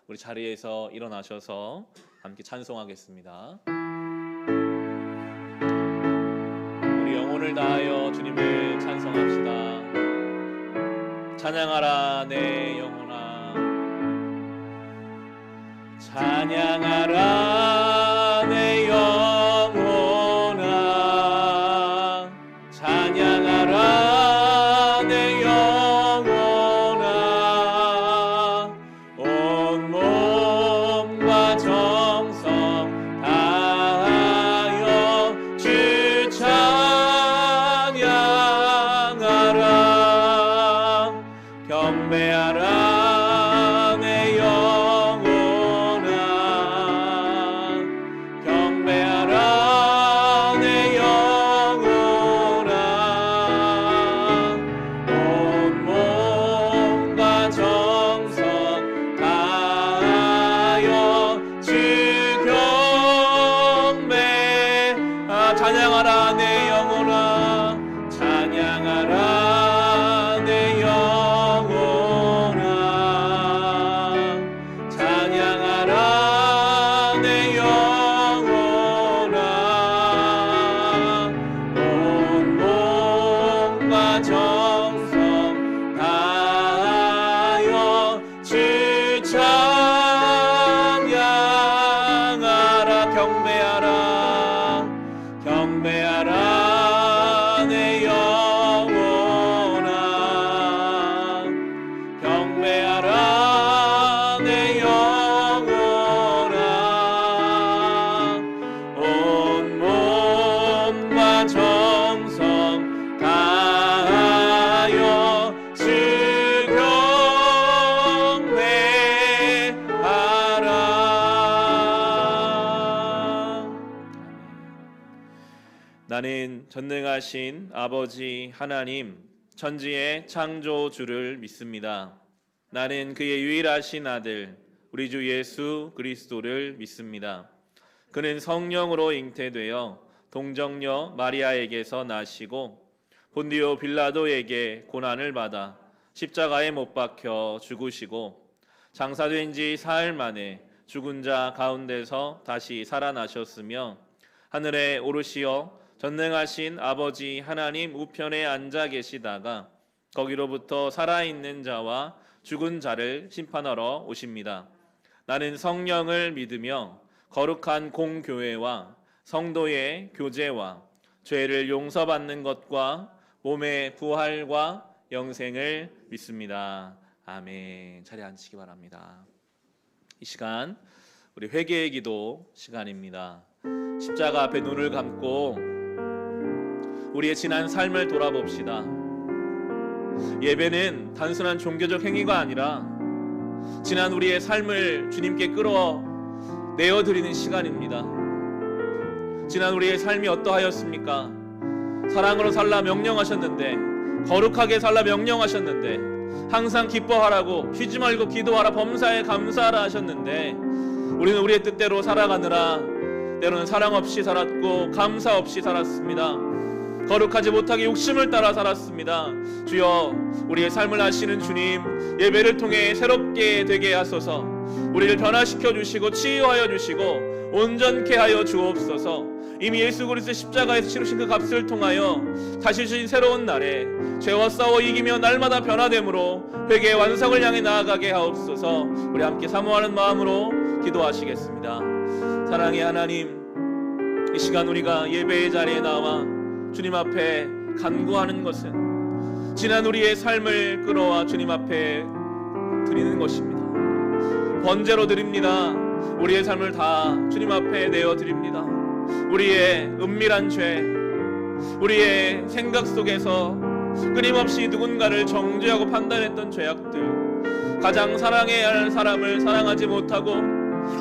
우리 자리에서 일어나셔서 함께 찬송하겠습니다. 우리 영혼을 다하여 주님을 찬송합시다. 찬양하라 내 영혼아, 찬양하라 내 영혼아, 찬양하라 내 영혼아, 온 몸과 정성 다하여 주 찬양하라. 경배하라 내 영혼아, 경배하라 내 영혼아, 온 몸과 정성 다하여 주 경배. 찬양하라 내 영혼아, 찬양하라 내 영혼아, 찬양하라 내 영혼아, 온 몸과 정성 다하여 주 찬양하라. 경배하라, 경배하라 내 영혼아, 경배하라 내 영혼아, 온 몸과 정성 다하여 주 경배하라. 나는 전능하신 아버지 하나님, 천지의 창조주를 믿습니다. 나는 그의 유일하신 아들 우리 주 예수 그리스도를 믿습니다. 그는 성령으로 잉태되어 동정녀 마리아에게서 나시고 본디오 빌라도에게 고난을 받아 십자가에 못 박혀 죽으시고 장사된 지 사흘 만에 죽은 자 가운데서 다시 살아나셨으며 하늘에 오르시어 전능하신 아버지 하나님 우편에 앉아 계시다가 거기로부터 살아있는 자와 죽은 자를 심판하러 오십니다. 나는 성령을 믿으며 거룩한 공교회와 성도의 교제와 죄를 용서받는 것과 몸의 부활과 영생을 믿습니다. 아멘. 자리에 앉으시기 바랍니다. 이 시간 우리 회개의 기도 시간입니다. 십자가 앞에 눈을 감고 우리의 지난 삶을 돌아봅시다. 예배는 단순한 종교적 행위가 아니라 지난 우리의 삶을 주님께 끌어내어드리는 시간입니다. 지난 우리의 삶이 어떠하였습니까? 사랑으로 살라 명령하셨는데, 거룩하게 살라 명령하셨는데, 항상 기뻐하라고, 쉬지 말고 기도하라, 범사에 감사하라 하셨는데, 우리는 우리의 뜻대로 살아가느라 때로는 사랑 없이 살았고 감사 없이 살았습니다. 거룩하지 못하게 욕심을 따라 살았습니다. 주여, 우리의 삶을 아시는 주님, 예배를 통해 새롭게 되게 하소서. 우리를 변화시켜 주시고 치유하여 주시고 온전케 하여 주옵소서. 이미 예수 그리스도 십자가에서 치르신 그 값을 통하여 다시 주신 새로운 날에 죄와 싸워 이기며 날마다 변화됨으로 회개의 완성을 향해 나아가게 하옵소서. 우리 함께 사모하는 마음으로 기도하시겠습니다. 사랑의 하나님, 이 시간 우리가 예배의 자리에 나와 주님 앞에 간구하는 것은 지난 우리의 삶을 끌어와 주님 앞에 드리는 것입니다. 번제로 드립니다. 우리의 삶을 다 주님 앞에 내어드립니다. 우리의 은밀한 죄, 우리의 생각 속에서 끊임없이 누군가를 정죄하고 판단했던 죄악들, 가장 사랑해야 할 사람을 사랑하지 못하고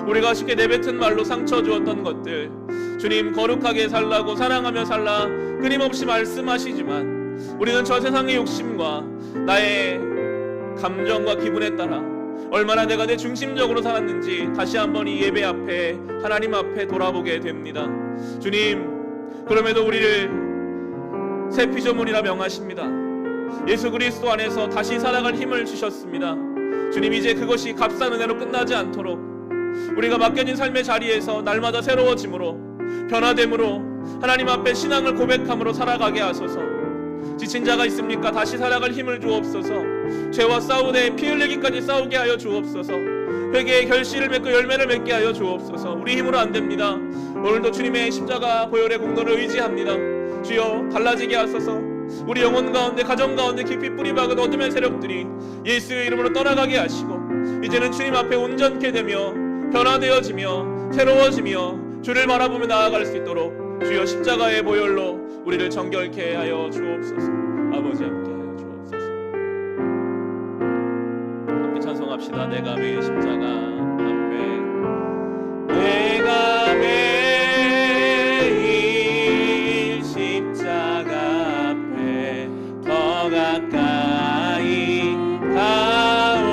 우리가 쉽게 내뱉은 말로 상처 주었던 것들, 주님 거룩하게 살라고 사랑하며 살라 끊임없이 말씀하시지만 우리는 저 세상의 욕심과 나의 감정과 기분에 따라 얼마나 내가 내 중심적으로 살았는지 다시 한번 이 예배 앞에 하나님 앞에 돌아보게 됩니다. 주님, 그럼에도 우리를 새 피조물이라 명하십니다. 예수 그리스도 안에서 다시 살아갈 힘을 주셨습니다. 주님, 이제 그것이 값싼 은혜로 끝나지 않도록 우리가 맡겨진 삶의 자리에서 날마다 새로워짐으로, 변화됨으로, 하나님 앞에 신앙을 고백함으로 살아가게 하소서. 지친 자가 있습니까? 다시 살아갈 힘을 주옵소서. 죄와 싸우되 피 흘리기까지 싸우게 하여 주옵소서. 회개의 결실을 맺고 열매를 맺게 하여 주옵소서. 우리 힘으로 안 됩니다. 오늘도 주님의 십자가 보혈의 공로를 의지합니다. 주여, 달라지게 하소서. 우리 영혼 가운데, 가정 가운데 깊이 뿌리박은 어둠의 세력들이 예수의 이름으로 떠나가게 하시고, 이제는 주님 앞에 온전케 되며 변화되어지며 새로워지며 주를 바라보며 나아갈 수 있도록 주여 십자가의 보혈로 우리를 정결케 하여 주옵소서. 아버지, 함께 하여 주옵소서. 함께 찬송합시다. 내가 매일 십자가 앞에, 내가 매일 십자가 앞에 더 가까이 가오니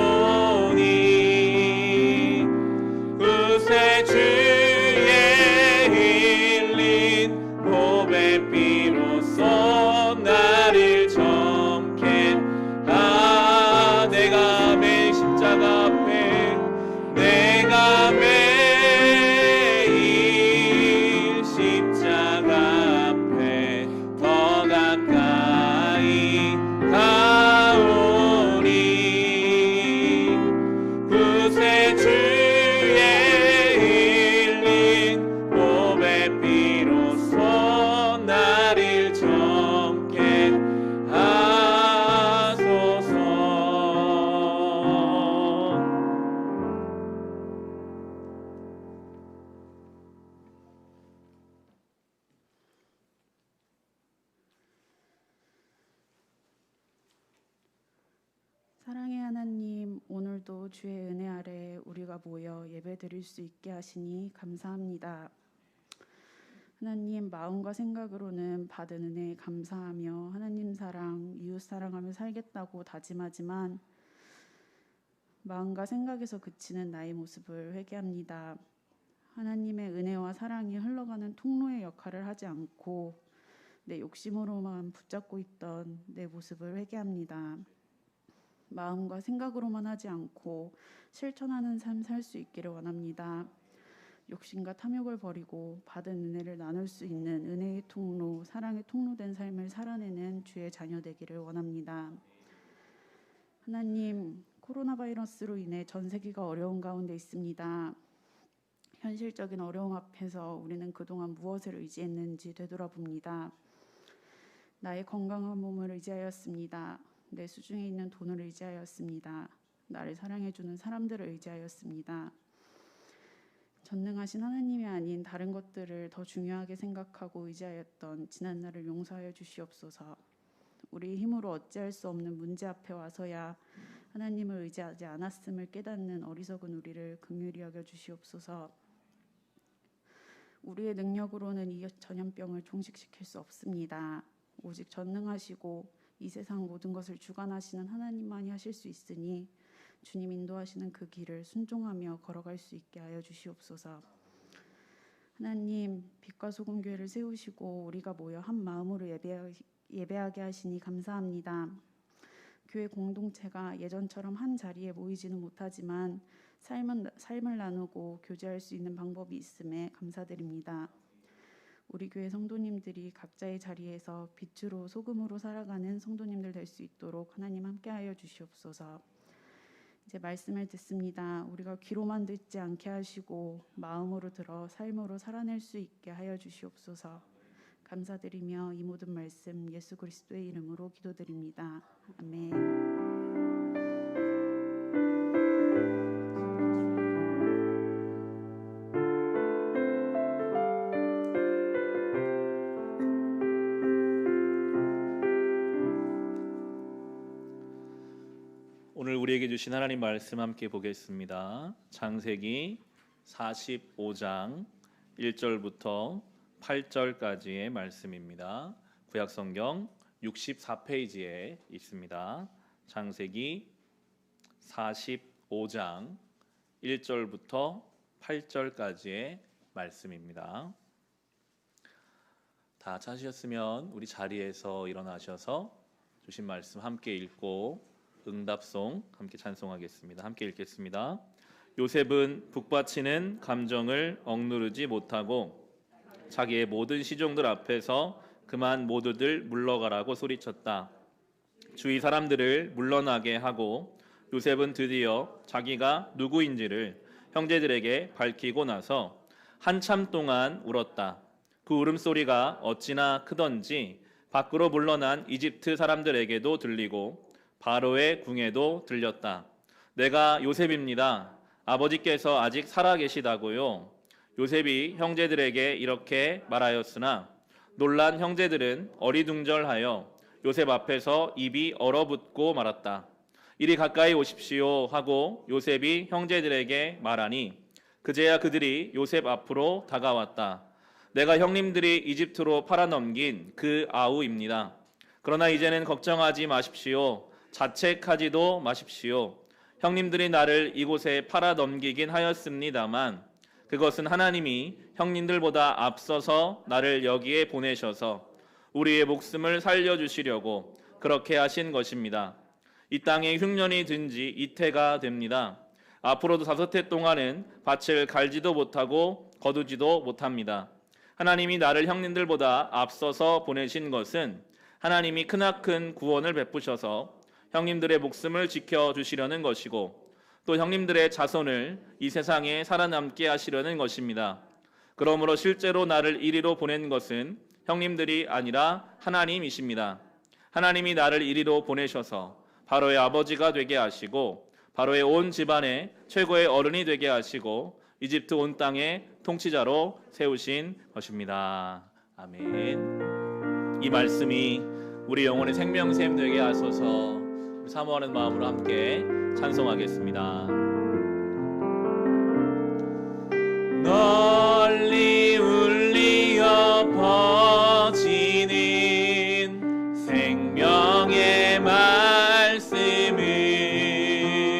구세 주의 흘린 보배 피로써 나를 정케 하. 내가 매일 십자가 앞에, 내가 매일 십자가 앞에 더 가까이 가오니 구세 주의 흘린 보배 피로써 나를 정케 하소서. 사랑의 하나님, 오늘도 주의 은혜 아래 우리가 모여 예배드릴 수 있게 하시니 감사합니다. 하나님, 마음과 생각으로는 받은 은혜에 감사하며 하나님 사랑, 이웃 사랑하며 살겠다고 다짐하지만 마음과 생각에서 그치는 나의 모습을 회개합니다. 하나님의 은혜와 사랑이 흘러가는 통로의 역할을 하지 않고 내 욕심으로만 붙잡고 있던 내 모습을 회개합니다. 마음과 생각으로만 하지 않고 실천하는 삶 살 수 있기를 원합니다. 욕심과 탐욕을 버리고 받은 은혜를 나눌 수 있는 은혜의 통로, 사랑의 통로된 삶을 살아내는 주의 자녀 되기를 원합니다. 하나님, 코로나 바이러스로 인해 전 세계가 어려운 가운데 있습니다. 현실적인 어려움 앞에서 우리는 그동안 무엇을 의지했는지 되돌아봅니다. 나의 건강한 몸을 의지하였습니다. 내 수중에 있는 돈을 의지하였습니다. 나를 사랑해주는 사람들을 의지하였습니다. 전능하신 하나님이 아닌 다른 것들을 더 중요하게 생각하고 의지하였던 지난 날을 용서하여 주시옵소서. 우리의 힘으로 어찌할 수 없는 문제 앞에 와서야 하나님을 의지하지 않았음을 깨닫는 어리석은 우리를 긍휼히 여겨 주시옵소서. 우리의 능력으로는 이 전염병을 종식시킬 수 없습니다. 오직 전능하시고 이 세상 모든 것을 주관하시는 하나님만이 하실 수 있으니 주님 인도하시는 그 길을 순종하며 걸어갈 수 있게 하여 주시옵소서. 하나님, 빛과 소금 교회를 세우시고 우리가 모여 한 마음으로 예배하게 하시니 감사합니다. 교회 공동체가 예전처럼 한 자리에 모이지는 못하지만 삶을 나누고 교제할 수 있는 방법이 있음에 감사드립니다. 우리 교회 성도님들이 각자의 자리에서 빛으로 소금으로 살아가는 성도님들 될 수 있도록 하나님 함께하여 주시옵소서. 이제 말씀을 듣습니다. 우리가 귀로만 듣지 않게 하시고 마음으로 들어 삶으로 살아낼 수 있게 하여 주시옵소서. 감사드리며 이 모든 말씀 예수 그리스도의 이름으로 기도드립니다. 아멘. 오늘 우리에게 주신 하나님 말씀 함께 보겠습니다. 창세기 45장 1절부터 8절까지의 말씀입니다. 구약성경 64페이지에 있습니다. 창세기 45장 1절부터 8절까지의 말씀입니다. 다 찾으셨으면 우리 자리에서 일어나셔서 주신 말씀 함께 읽고 응답송 함께 찬송하겠습니다. 함께 읽겠습니다. 요셉은 북받치는 감정을 억누르지 못하고 자기의 모든 시종들 앞에서 그만 모두들 물러가라고 소리쳤다. 주위 사람들을 물러나게 하고 요셉은 드디어 자기가 누구인지를 형제들에게 밝히고 나서 한참 동안 울었다. 그 울음소리가 어찌나 크던지 밖으로 물러난 이집트 사람들에게도 들리고 바로의 궁에도 들렸다. 내가 요셉입니다. 아버지께서 아직 살아계시다고요. 요셉이 형제들에게 이렇게 말하였으나 놀란 형제들은 어리둥절하여 요셉 앞에서 입이 얼어붙고 말았다. 이리 가까이 오십시오 하고 요셉이 형제들에게 말하니 그제야 그들이 요셉 앞으로 다가왔다. 내가 형님들이 이집트로 팔아넘긴 그 아우입니다. 그러나 이제는 걱정하지 마십시오. 자책하지도 마십시오. 형님들이 나를 이곳에 팔아넘기긴 하였습니다만 그것은 하나님이 형님들보다 앞서서 나를 여기에 보내셔서 우리의 목숨을 살려주시려고 그렇게 하신 것입니다. 이 땅에 흉년이 든 지 이태가 됩니다. 앞으로도 5해 동안은 밭을 갈지도 못하고 거두지도 못합니다. 하나님이 나를 형님들보다 앞서서 보내신 것은 하나님이 크나큰 구원을 베푸셔서 형님들의 목숨을 지켜주시려는 것이고 또 형님들의 자손을 이 세상에 살아남게 하시려는 것입니다. 그러므로 실제로 나를 이리로 보낸 것은 형님들이 아니라 하나님이십니다. 하나님이 나를 이리로 보내셔서 바로의 아버지가 되게 하시고 바로의 온 집안의 최고의 어른이 되게 하시고 이집트 온 땅의 통치자로 세우신 것입니다. 아멘. 이 말씀이 우리 영혼의 생명샘 되게 하소서. 사모하는 마음으로 함께 찬송하겠습니다. 널리 울리어 퍼지는 생명의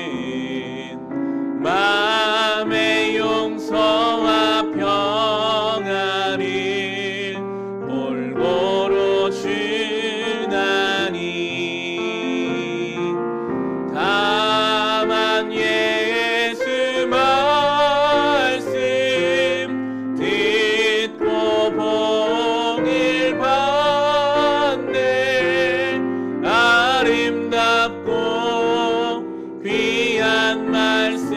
말씀은 마음의 용서와 평안을 골고루 주나니 다만 예수 말씀 듣고 복을 받네. 아름답고 귀한 말씀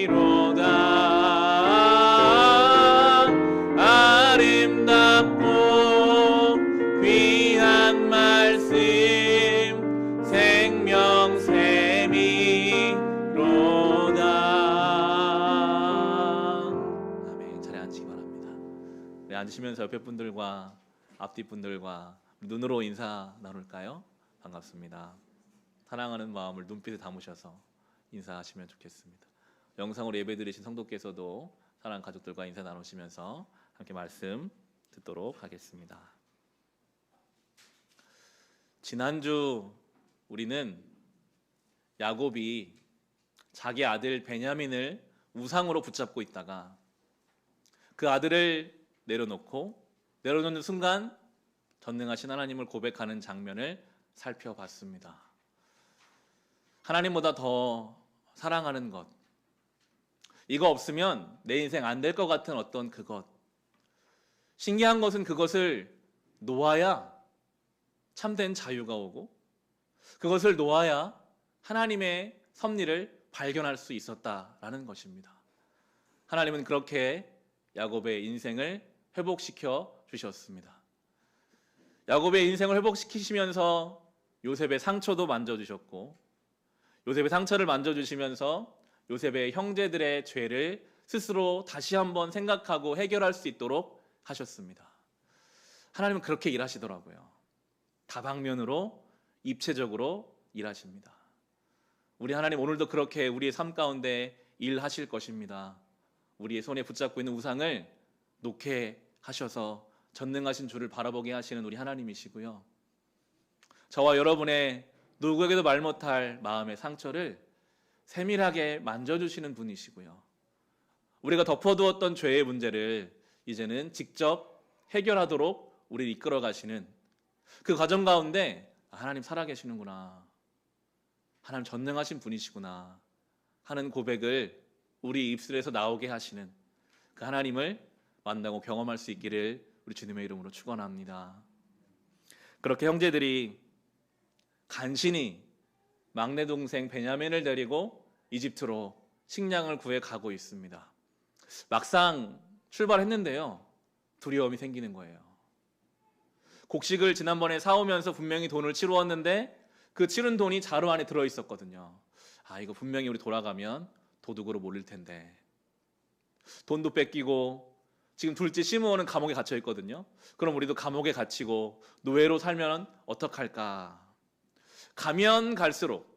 생명샘이로다. 아름답고 귀한 말씀 생명샘이로다. 아멘. 자리에 앉으시기 바랍니다. 네, 앉으시면서 옆에 분들과 앞뒤 분들과 눈으로 인사 나눌까요? 반갑습니다. 사랑하는 마음을 눈빛에 담으셔서 인사하시면 좋겠습니다. 영상으로 예배드리신 성도께서도 사랑하는 가족들과 인사 나누시면서 함께 말씀 듣도록 하겠습니다. 지난주 우리는 야곱이 자기 아들 베냐민을 우상으로 붙잡고 있다가 그 아들을 내려놓는 순간 전능하신 하나님을 고백하는 장면을 살펴봤습니다. 하나님보다 더 사랑하는 것, 이거 없으면 내 인생 안 될 것 같은 어떤 그것. 신기한 것은 그것을 놓아야 참된 자유가 오고 그것을 놓아야 하나님의 섭리를 발견할 수 있었다라는 것입니다. 하나님은 그렇게 야곱의 인생을 회복시켜 주셨습니다. 야곱의 인생을 회복시키시면서 요셉의 상처도 만져주셨고 요셉의 상처를 만져주시면서 요셉의 형제들의 죄를 스스로 다시 한번 생각하고 해결할 수 있도록 하셨습니다. 하나님은 그렇게 일하시더라고요. 다방면으로 입체적으로 일하십니다. 우리 하나님 오늘도 그렇게 우리의 삶 가운데 일하실 것입니다. 우리의 손에 붙잡고 있는 우상을 놓게 하셔서 전능하신 주를 바라보게 하시는 우리 하나님이시고요. 저와 여러분의 누구에게도 말 못할 마음의 상처를 세밀하게 만져주시는 분이시고요. 우리가 덮어두었던 죄의 문제를 이제는 직접 해결하도록 우리를 이끌어 가시는 그 과정 가운데 하나님 살아계시는구나, 하나님 전능하신 분이시구나 하는 고백을 우리 입술에서 나오게 하시는 그 하나님을 만나고 경험할 수 있기를 우리 주님의 이름으로 축원합니다. 그렇게 형제들이 간신히 막내 동생 베냐민을 데리고 이집트로 식량을 구해 가고 있습니다. 막상 출발했는데요, 두려움이 생기는 거예요. 곡식을 지난번에 사오면서 분명히 돈을 치루었는데 그 치른 돈이 자루 안에 들어있었거든요. 이거 분명히 우리 돌아가면 도둑으로 몰릴 텐데, 돈도 뺏기고 지금 둘째 시므온은 감옥에 갇혀 있거든요. 그럼 우리도 감옥에 갇히고 노예로 살면 어떡할까? 가면 갈수록,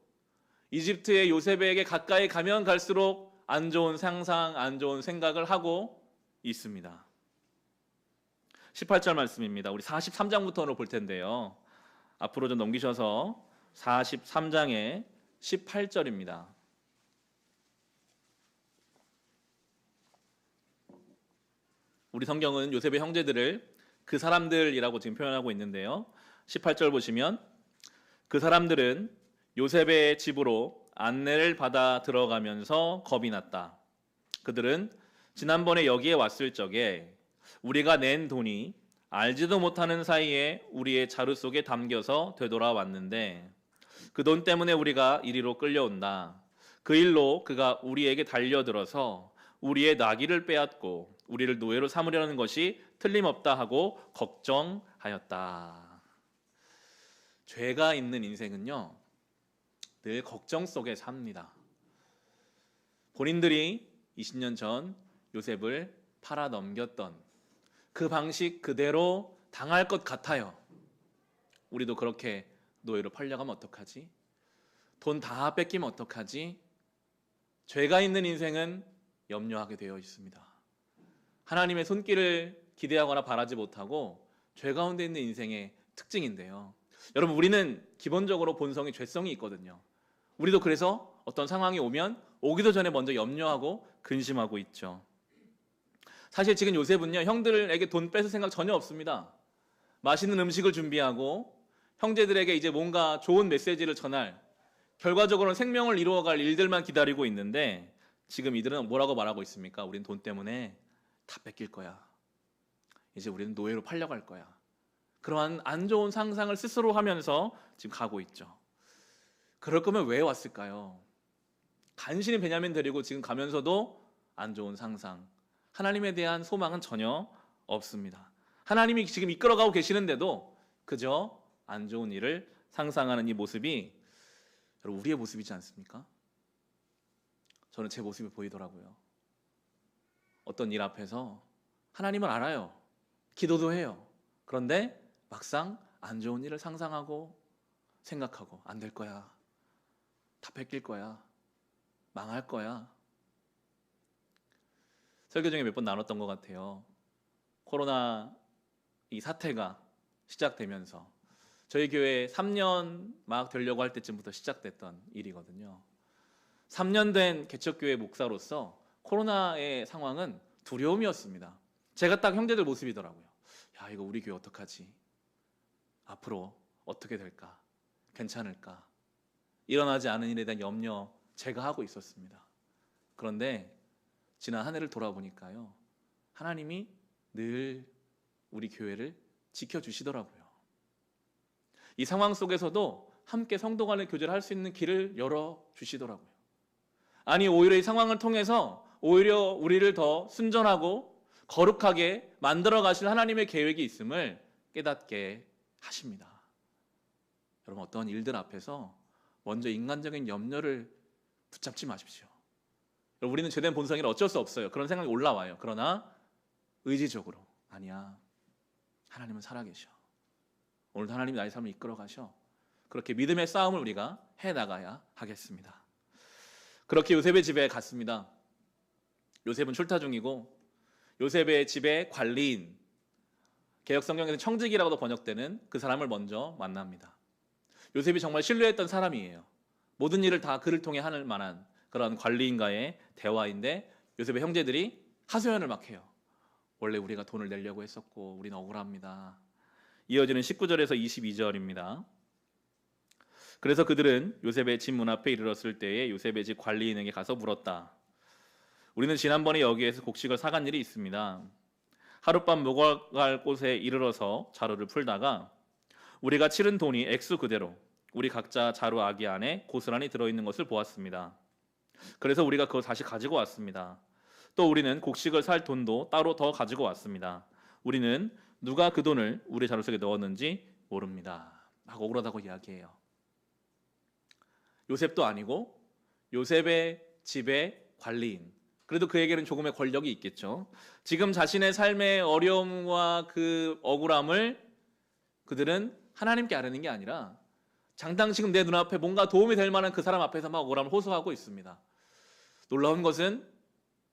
이집트의 요셉에게 가까이 가면 갈수록 안 좋은 상상, 안 좋은 생각을 하고 있습니다. 18절 말씀입니다. 우리 43장부터로 볼 텐데요, 앞으로 좀 넘기셔서 43장의 18절입니다. 우리 성경은 요셉의 형제들을 그 사람들이라고 지금 표현하고 있는데요, 18절 보시면 그 사람들은 요셉의 집으로 안내를 받아 들어가면서 겁이 났다. 그들은 지난번에 여기에 왔을 적에 우리가 낸 돈이 알지도 못하는 사이에 우리의 자루 속에 담겨서 되돌아왔는데 그 돈 때문에 우리가 이리로 끌려온다. 그 일로 그가 우리에게 달려들어서 우리의 나귀를 빼앗고 우리를 노예로 삼으려는 것이 틀림없다 하고 걱정하였다. 죄가 있는 인생은요, 늘 걱정 속에 삽니다. 본인들이 20년 전 요셉을 팔아 넘겼던 그 방식 그대로 당할 것 같아요. 우리도 그렇게 노예로 팔려가면 어떡하지? 돈 다 뺏기면 어떡하지? 죄가 있는 인생은 염려하게 되어 있습니다. 하나님의 손길을 기대하거나 바라지 못하고 죄 가운데 있는 인생의 특징인데요, 여러분, 우리는 기본적으로 본성이 죄성이 있거든요. 우리도 그래서 어떤 상황이 오면 오기도 전에 먼저 염려하고 근심하고 있죠. 사실 지금 요셉은요, 형들에게 돈 뺏을 생각 전혀 없습니다. 맛있는 음식을 준비하고 형제들에게 이제 뭔가 좋은 메시지를 전할, 결과적으로는 생명을 이루어갈 일들만 기다리고 있는데 지금 이들은 뭐라고 말하고 있습니까? 우린 돈 때문에 다 뺏길 거야. 이제 우리는 노예로 팔려갈 거야. 그러한 안 좋은 상상을 스스로 하면서 지금 가고 있죠. 그럴 거면 왜 왔을까요? 간신히 베냐민 데리고 지금 가면서도 안 좋은 상상, 하나님에 대한 소망은 전혀 없습니다. 하나님이 지금 이끌어가고 계시는데도 그저 안 좋은 일을 상상하는 이 모습이 여러분, 우리의 모습이지 않습니까? 저는 제 모습이 보이더라고요. 어떤 일 앞에서 하나님을 알아요. 기도도 해요. 그런데 막상 안 좋은 일을 상상하고 생각하고 안 될 거야, 다 뺏길 거야, 망할 거야. 설교 중에 몇 번 나눴던 것 같아요. 코로나 이 사태가 시작되면서 저희 교회 3년 막 되려고 할 때쯤부터 시작됐던 일이거든요. 3년 된 개척교회 목사로서 코로나의 상황은 두려움이었습니다. 제가 딱 형제들 모습이더라고요. 야, 이거 우리 교회 어떡하지? 앞으로 어떻게 될까? 괜찮을까? 일어나지 않은 일에 대한 염려 제가 하고 있었습니다. 그런데 지난 한 해를 돌아보니까요, 하나님이 늘 우리 교회를 지켜주시더라고요. 이 상황 속에서도 함께 성도 간의 교제를 할 수 있는 길을 열어주시더라고요. 아니, 오히려 이 상황을 통해서 오히려 우리를 더 순전하고 거룩하게 만들어 가실 하나님의 계획이 있음을 깨닫게 하십니다. 여러분, 어떤 일들 앞에서 먼저 인간적인 염려를 붙잡지 마십시오. 우리는 죄된 본성이라 어쩔 수 없어요. 그런 생각이 올라와요. 그러나 의지적으로, 아니야, 하나님은 살아계셔. 오늘도 하나님이 나의 삶을 이끌어 가셔. 그렇게 믿음의 싸움을 우리가 해나가야 하겠습니다. 그렇게 요셉의 집에 갔습니다. 요셉은 출타 중이고 요셉의 집의 관리인, 개역성경에서는 청직이라고도 번역되는 그 사람을 먼저 만납니다. 요셉이 정말 신뢰했던 사람이에요. 모든 일을 다 그를 통해 하는 만한 그런 관리인과의 대화인데 요셉의 형제들이 하소연을 막 해요. 원래 우리가 돈을 내려고 했었고 우리는 억울합니다. 이어지는 19절에서 22절입니다. 그래서 그들은 요셉의 집 문 앞에 이르렀을 때에 요셉의 집 관리인에게 가서 물었다. 우리는 지난번에 여기에서 곡식을 사간 일이 있습니다. 하룻밤 묵어갈 곳에 이르러서 자루를 풀다가 우리가 치른 돈이 액수 그대로 우리 각자 자루 아기 안에 고스란히 들어있는 것을 보았습니다. 그래서 우리가 그걸 다시 가지고 왔습니다. 또 우리는 곡식을 살 돈도 따로 더 가지고 왔습니다. 우리는 누가 그 돈을 우리 자루 속에 넣었는지 모릅니다. 막 억울하다고 이야기해요. 요셉도 아니고 요셉의 집의 관리인. 그래도 그에게는 조금의 권력이 있겠죠. 지금 자신의 삶의 어려움과 그 억울함을 그들은 하나님께 아뢰는 게 아니라 장당 지금 내 눈앞에 뭔가 도움이 될 만한 그 사람 앞에서 막 억울함을 호소하고 있습니다. 놀라운 것은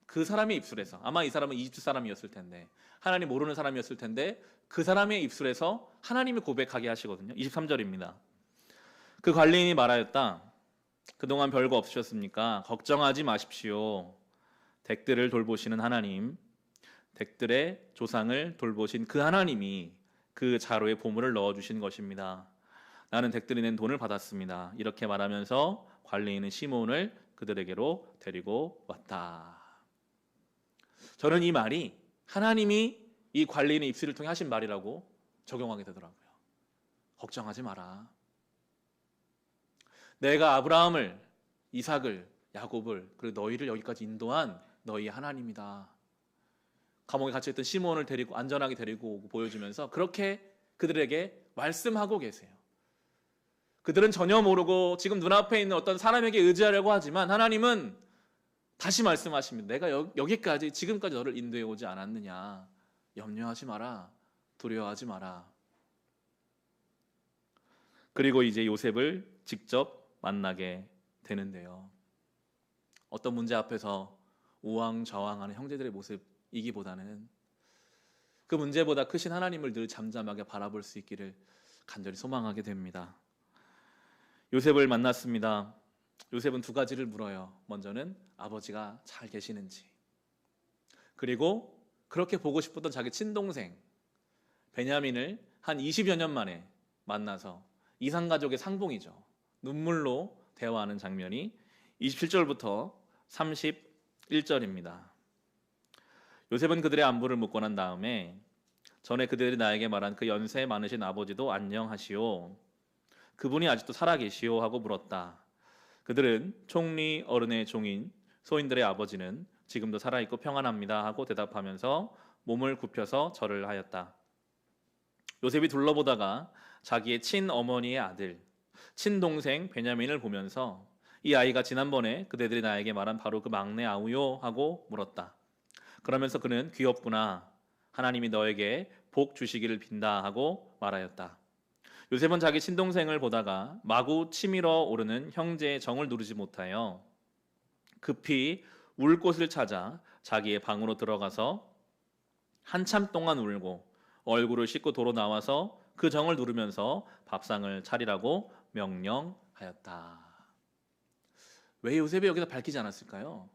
그 사람의 입술에서, 아마 이 사람은 이집트 사람이었을 텐데 하나님 모르는 사람이었을 텐데 그 사람의 입술에서 하나님이 고백하게 하시거든요. 23절입니다. 그 관리인이 말하였다. 그동안 별거 없으셨습니까? 걱정하지 마십시오. 댁들을 돌보시는 하나님, 댁들의 조상을 돌보신 그 하나님이 그 자루에 보물을 넣어주신 것입니다. 나는 댁들이 낸 돈을 받았습니다. 이렇게 말하면서 관리인은 시몬을 그들에게로 데리고 왔다. 저는 이 말이 하나님이 이 관리인의 입술을 통해 하신 말이라고 적용하게 되더라고요. 걱정하지 마라. 내가 아브라함을, 이삭을, 야곱을, 그리고 너희를 여기까지 인도한 너희 하나님이다. 감옥에 갇혀있던 시몬을 데리고 안전하게 데리고 오고 보여주면서 그렇게 그들에게 말씀하고 계세요. 그들은 전혀 모르고 지금 눈앞에 있는 어떤 사람에게 의지하려고 하지만 하나님은 다시 말씀하십니다. 내가 여기까지 지금까지 너를 인도해 오지 않았느냐. 염려하지 마라. 두려워하지 마라. 그리고 이제 요셉을 직접 만나게 되는데요. 어떤 문제 앞에서 우왕좌왕하는 형제들의 모습이기보다는 그 문제보다 크신 하나님을 늘 잠잠하게 바라볼 수 있기를 간절히 소망하게 됩니다. 요셉을 만났습니다. 요셉은 두 가지를 물어요. 먼저는 아버지가 잘 계시는지, 그리고 그렇게 보고 싶었던 자기 친동생 베냐민을 한 20여 년 만에 만나서 이상가족의 상봉이죠. 눈물로 대화하는 장면이 27절부터 31절입니다. 요셉은 그들의 안부를 묻고 난 다음에 전에 그들이 나에게 말한 그 연세 많으신 아버지도 안녕하시오. 그분이 아직도 살아계시오 하고 물었다. 그들은 총리 어른의 종인 소인들의 아버지는 지금도 살아있고 평안합니다 하고 대답하면서 몸을 굽혀서 절을 하였다. 요셉이 둘러보다가 자기의 친어머니의 아들, 친동생 베냐민을 보면서 이 아이가 지난번에 그대들이 나에게 말한 바로 그 막내 아우요 하고 물었다. 그러면서 그는 귀엽구나. 하나님이 너에게 복 주시기를 빈다 하고 말하였다. 요셉은 자기 친동생을 보다가 마구 치밀어 오르는 형제의 정을 누르지 못하여 급히 울 곳을 찾아 자기의 방으로 들어가서 한참 동안 울고 얼굴을 씻고 도로 나와서 그 정을 누르면서 밥상을 차리라고 명령하였다. 왜 요셉이 여기서 밝히지 않았을까요?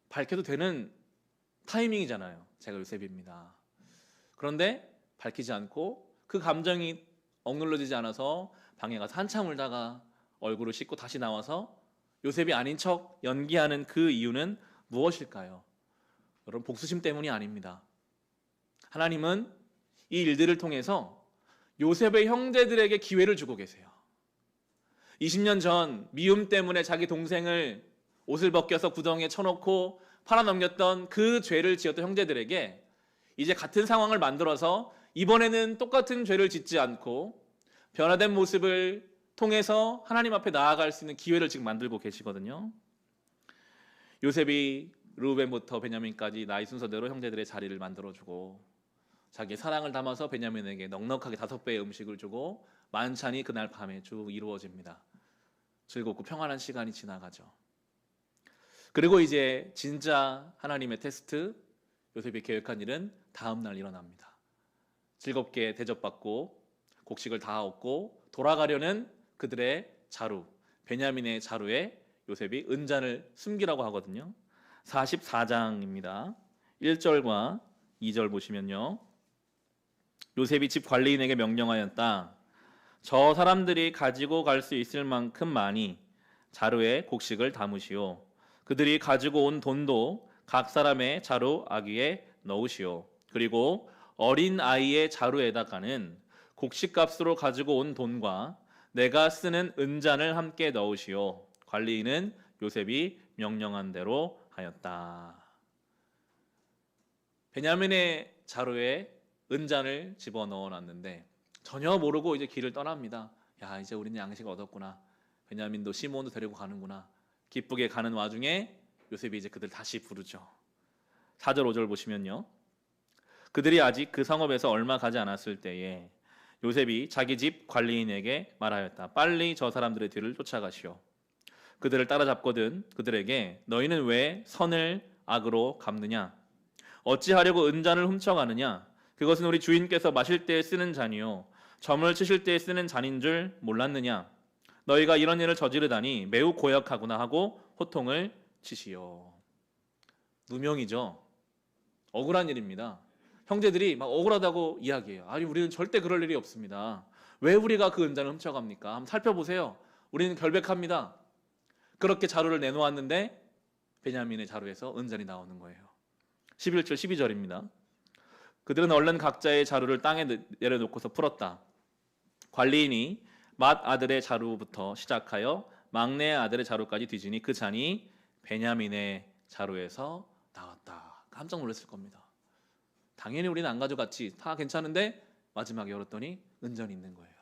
밝혀도 되는 타이밍이잖아요. 제가 요셉입니다. 그런데 밝히지 않고 그 감정이 억눌러지지 않아서 방에 가서 한참 울다가 얼굴을 씻고 다시 나와서 요셉이 아닌 척 연기하는 그 이유는 무엇일까요? 여러분, 복수심 때문이 아닙니다. 하나님은 이 일들을 통해서 요셉의 형제들에게 기회를 주고 계세요. 20년 전 미움 때문에 자기 동생을 옷을 벗겨서 구덩이에 쳐놓고 팔아넘겼던 그 죄를 지었던 형제들에게 이제 같은 상황을 만들어서 이번에는 똑같은 죄를 짓지 않고 변화된 모습을 통해서 하나님 앞에 나아갈 수 있는 기회를 지금 만들고 계시거든요. 요셉이 르우벤부터 베냐민까지 나이 순서대로 형제들의 자리를 만들어주고 자기의 사랑을 담아서 베냐민에게 넉넉하게 5배의 음식을 주고 만찬이 그날 밤에 쭉 이루어집니다. 즐겁고 평안한 시간이 지나가죠. 그리고 이제 진짜 하나님의 테스트, 요셉이 계획한 일은 다음 날 일어납니다. 즐겁게 대접받고 곡식을 다 얻고 돌아가려는 그들의 자루, 베냐민의 자루에 요셉이 은잔을 숨기라고 하거든요. 44장입니다. 1절과 2절 보시면요. 요셉이 집 관리인에게 명령하였다. 저 사람들이 가지고 갈 수 있을 만큼 많이 자루에 곡식을 담으시오. 그들이 가지고 온 돈도 각 사람의 자루 아귀에 넣으시오. 그리고 어린 아이의 자루에다가는 곡식값으로 가지고 온 돈과 내가 쓰는 은잔을 함께 넣으시오. 관리인은 요셉이 명령한 대로 하였다. 베냐민의 자루에 은잔을 집어넣어 놨는데 전혀 모르고 이제 길을 떠납니다. 야, 이제 우리는 양식 얻었구나. 베냐민도 시몬도 데리고 가는구나. 기쁘게 가는 와중에 요셉이 이제 그들 다시 부르죠. 4절 5절 보시면요. 그들이 아직 그 성읍에서 얼마 가지 않았을 때에 요셉이 자기 집 관리인에게 말하였다. 빨리 저 사람들의 뒤를 쫓아가시오. 그들을 따라잡거든 그들에게 너희는 왜 선을 악으로 갚느냐? 어찌하려고 은잔을 훔쳐가느냐? 그것은 우리 주인께서 마실 때에 쓰는 잔이요 점을 치실 때에 쓰는 잔인 줄 몰랐느냐? 너희가 이런 일을 저지르다니 매우 고역하구나 하고 호통을 치시오. 누명이죠. 억울한 일입니다. 형제들이 막 억울하다고 이야기해요. 아니 우리는 절대 그럴 일이 없습니다. 왜 우리가 그 은잔을 훔쳐갑니까? 한번 살펴보세요. 우리는 결백합니다. 그렇게 자루를 내놓았는데 베냐민의 자루에서 은잔이 나오는 거예요. 11절 12절입니다. 그들은 얼른 각자의 자루를 땅에 내려놓고서 풀었다. 관리인이 맏 아들의 자루부터 시작하여 막내 아들의 자루까지 뒤지니 그 잔이 베냐민의 자루에서 나왔다. 깜짝 놀랐을 겁니다. 당연히 우리는 안 가져갔지. 다 괜찮은데 마지막에 열었더니 은전이 있는 거예요.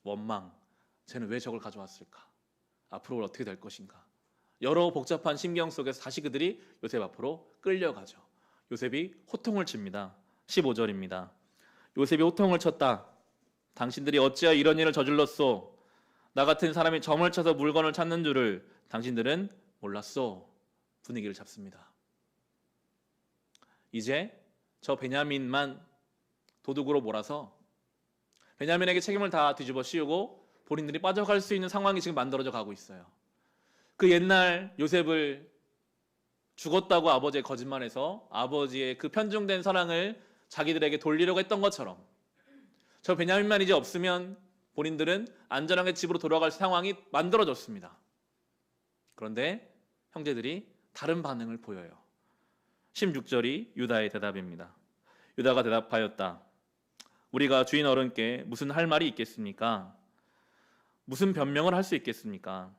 원망. 쟤는 왜 저걸 가져왔을까? 앞으로 어떻게 될 것인가? 여러 복잡한 심경 속에서 다시 그들이 요셉 앞으로 끌려가죠. 요셉이 호통을 칩니다. 15절입니다. 요셉이 호통을 쳤다. 당신들이 어찌하여 이런 일을 저질렀소? 나 같은 사람이 점을 쳐서 물건을 찾는 줄을 당신들은 몰랐소. 분위기를 잡습니다. 이제 저 베냐민만 도둑으로 몰아서 베냐민에게 책임을 다 뒤집어 씌우고 본인들이 빠져갈 수 있는 상황이 지금 만들어져 가고 있어요. 그 옛날 요셉을 죽었다고 아버지의 거짓말해서 아버지의 그 편중된 사랑을 자기들에게 돌리려고 했던 것처럼 저 베냐민만 이제 없으면 본인들은 안전하게 집으로 돌아갈 상황이 만들어졌습니다. 그런데 형제들이 다른 반응을 보여요. 16절이 유다의 대답입니다. 유다가 대답하였다. 우리가 주인 어른께 무슨 할 말이 있겠습니까? 무슨 변명을 할 수 있겠습니까?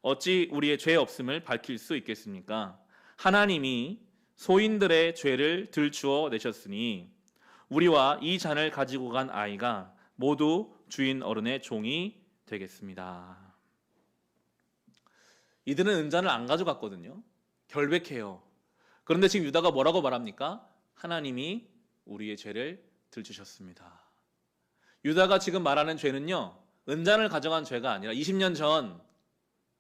어찌 우리의 죄 없음을 밝힐 수 있겠습니까? 하나님이 소인들의 죄를 들추어 내셨으니 우리와 이 잔을 가지고 간 아이가 모두 주인 어른의 종이 되겠습니다. 이들은 은잔을 안 가져갔거든요. 결백해요. 그런데 지금 유다가 뭐라고 말합니까? 하나님이 우리의 죄를 들추셨습니다. 유다가 지금 말하는 죄는요, 은잔을 가져간 죄가 아니라 20년 전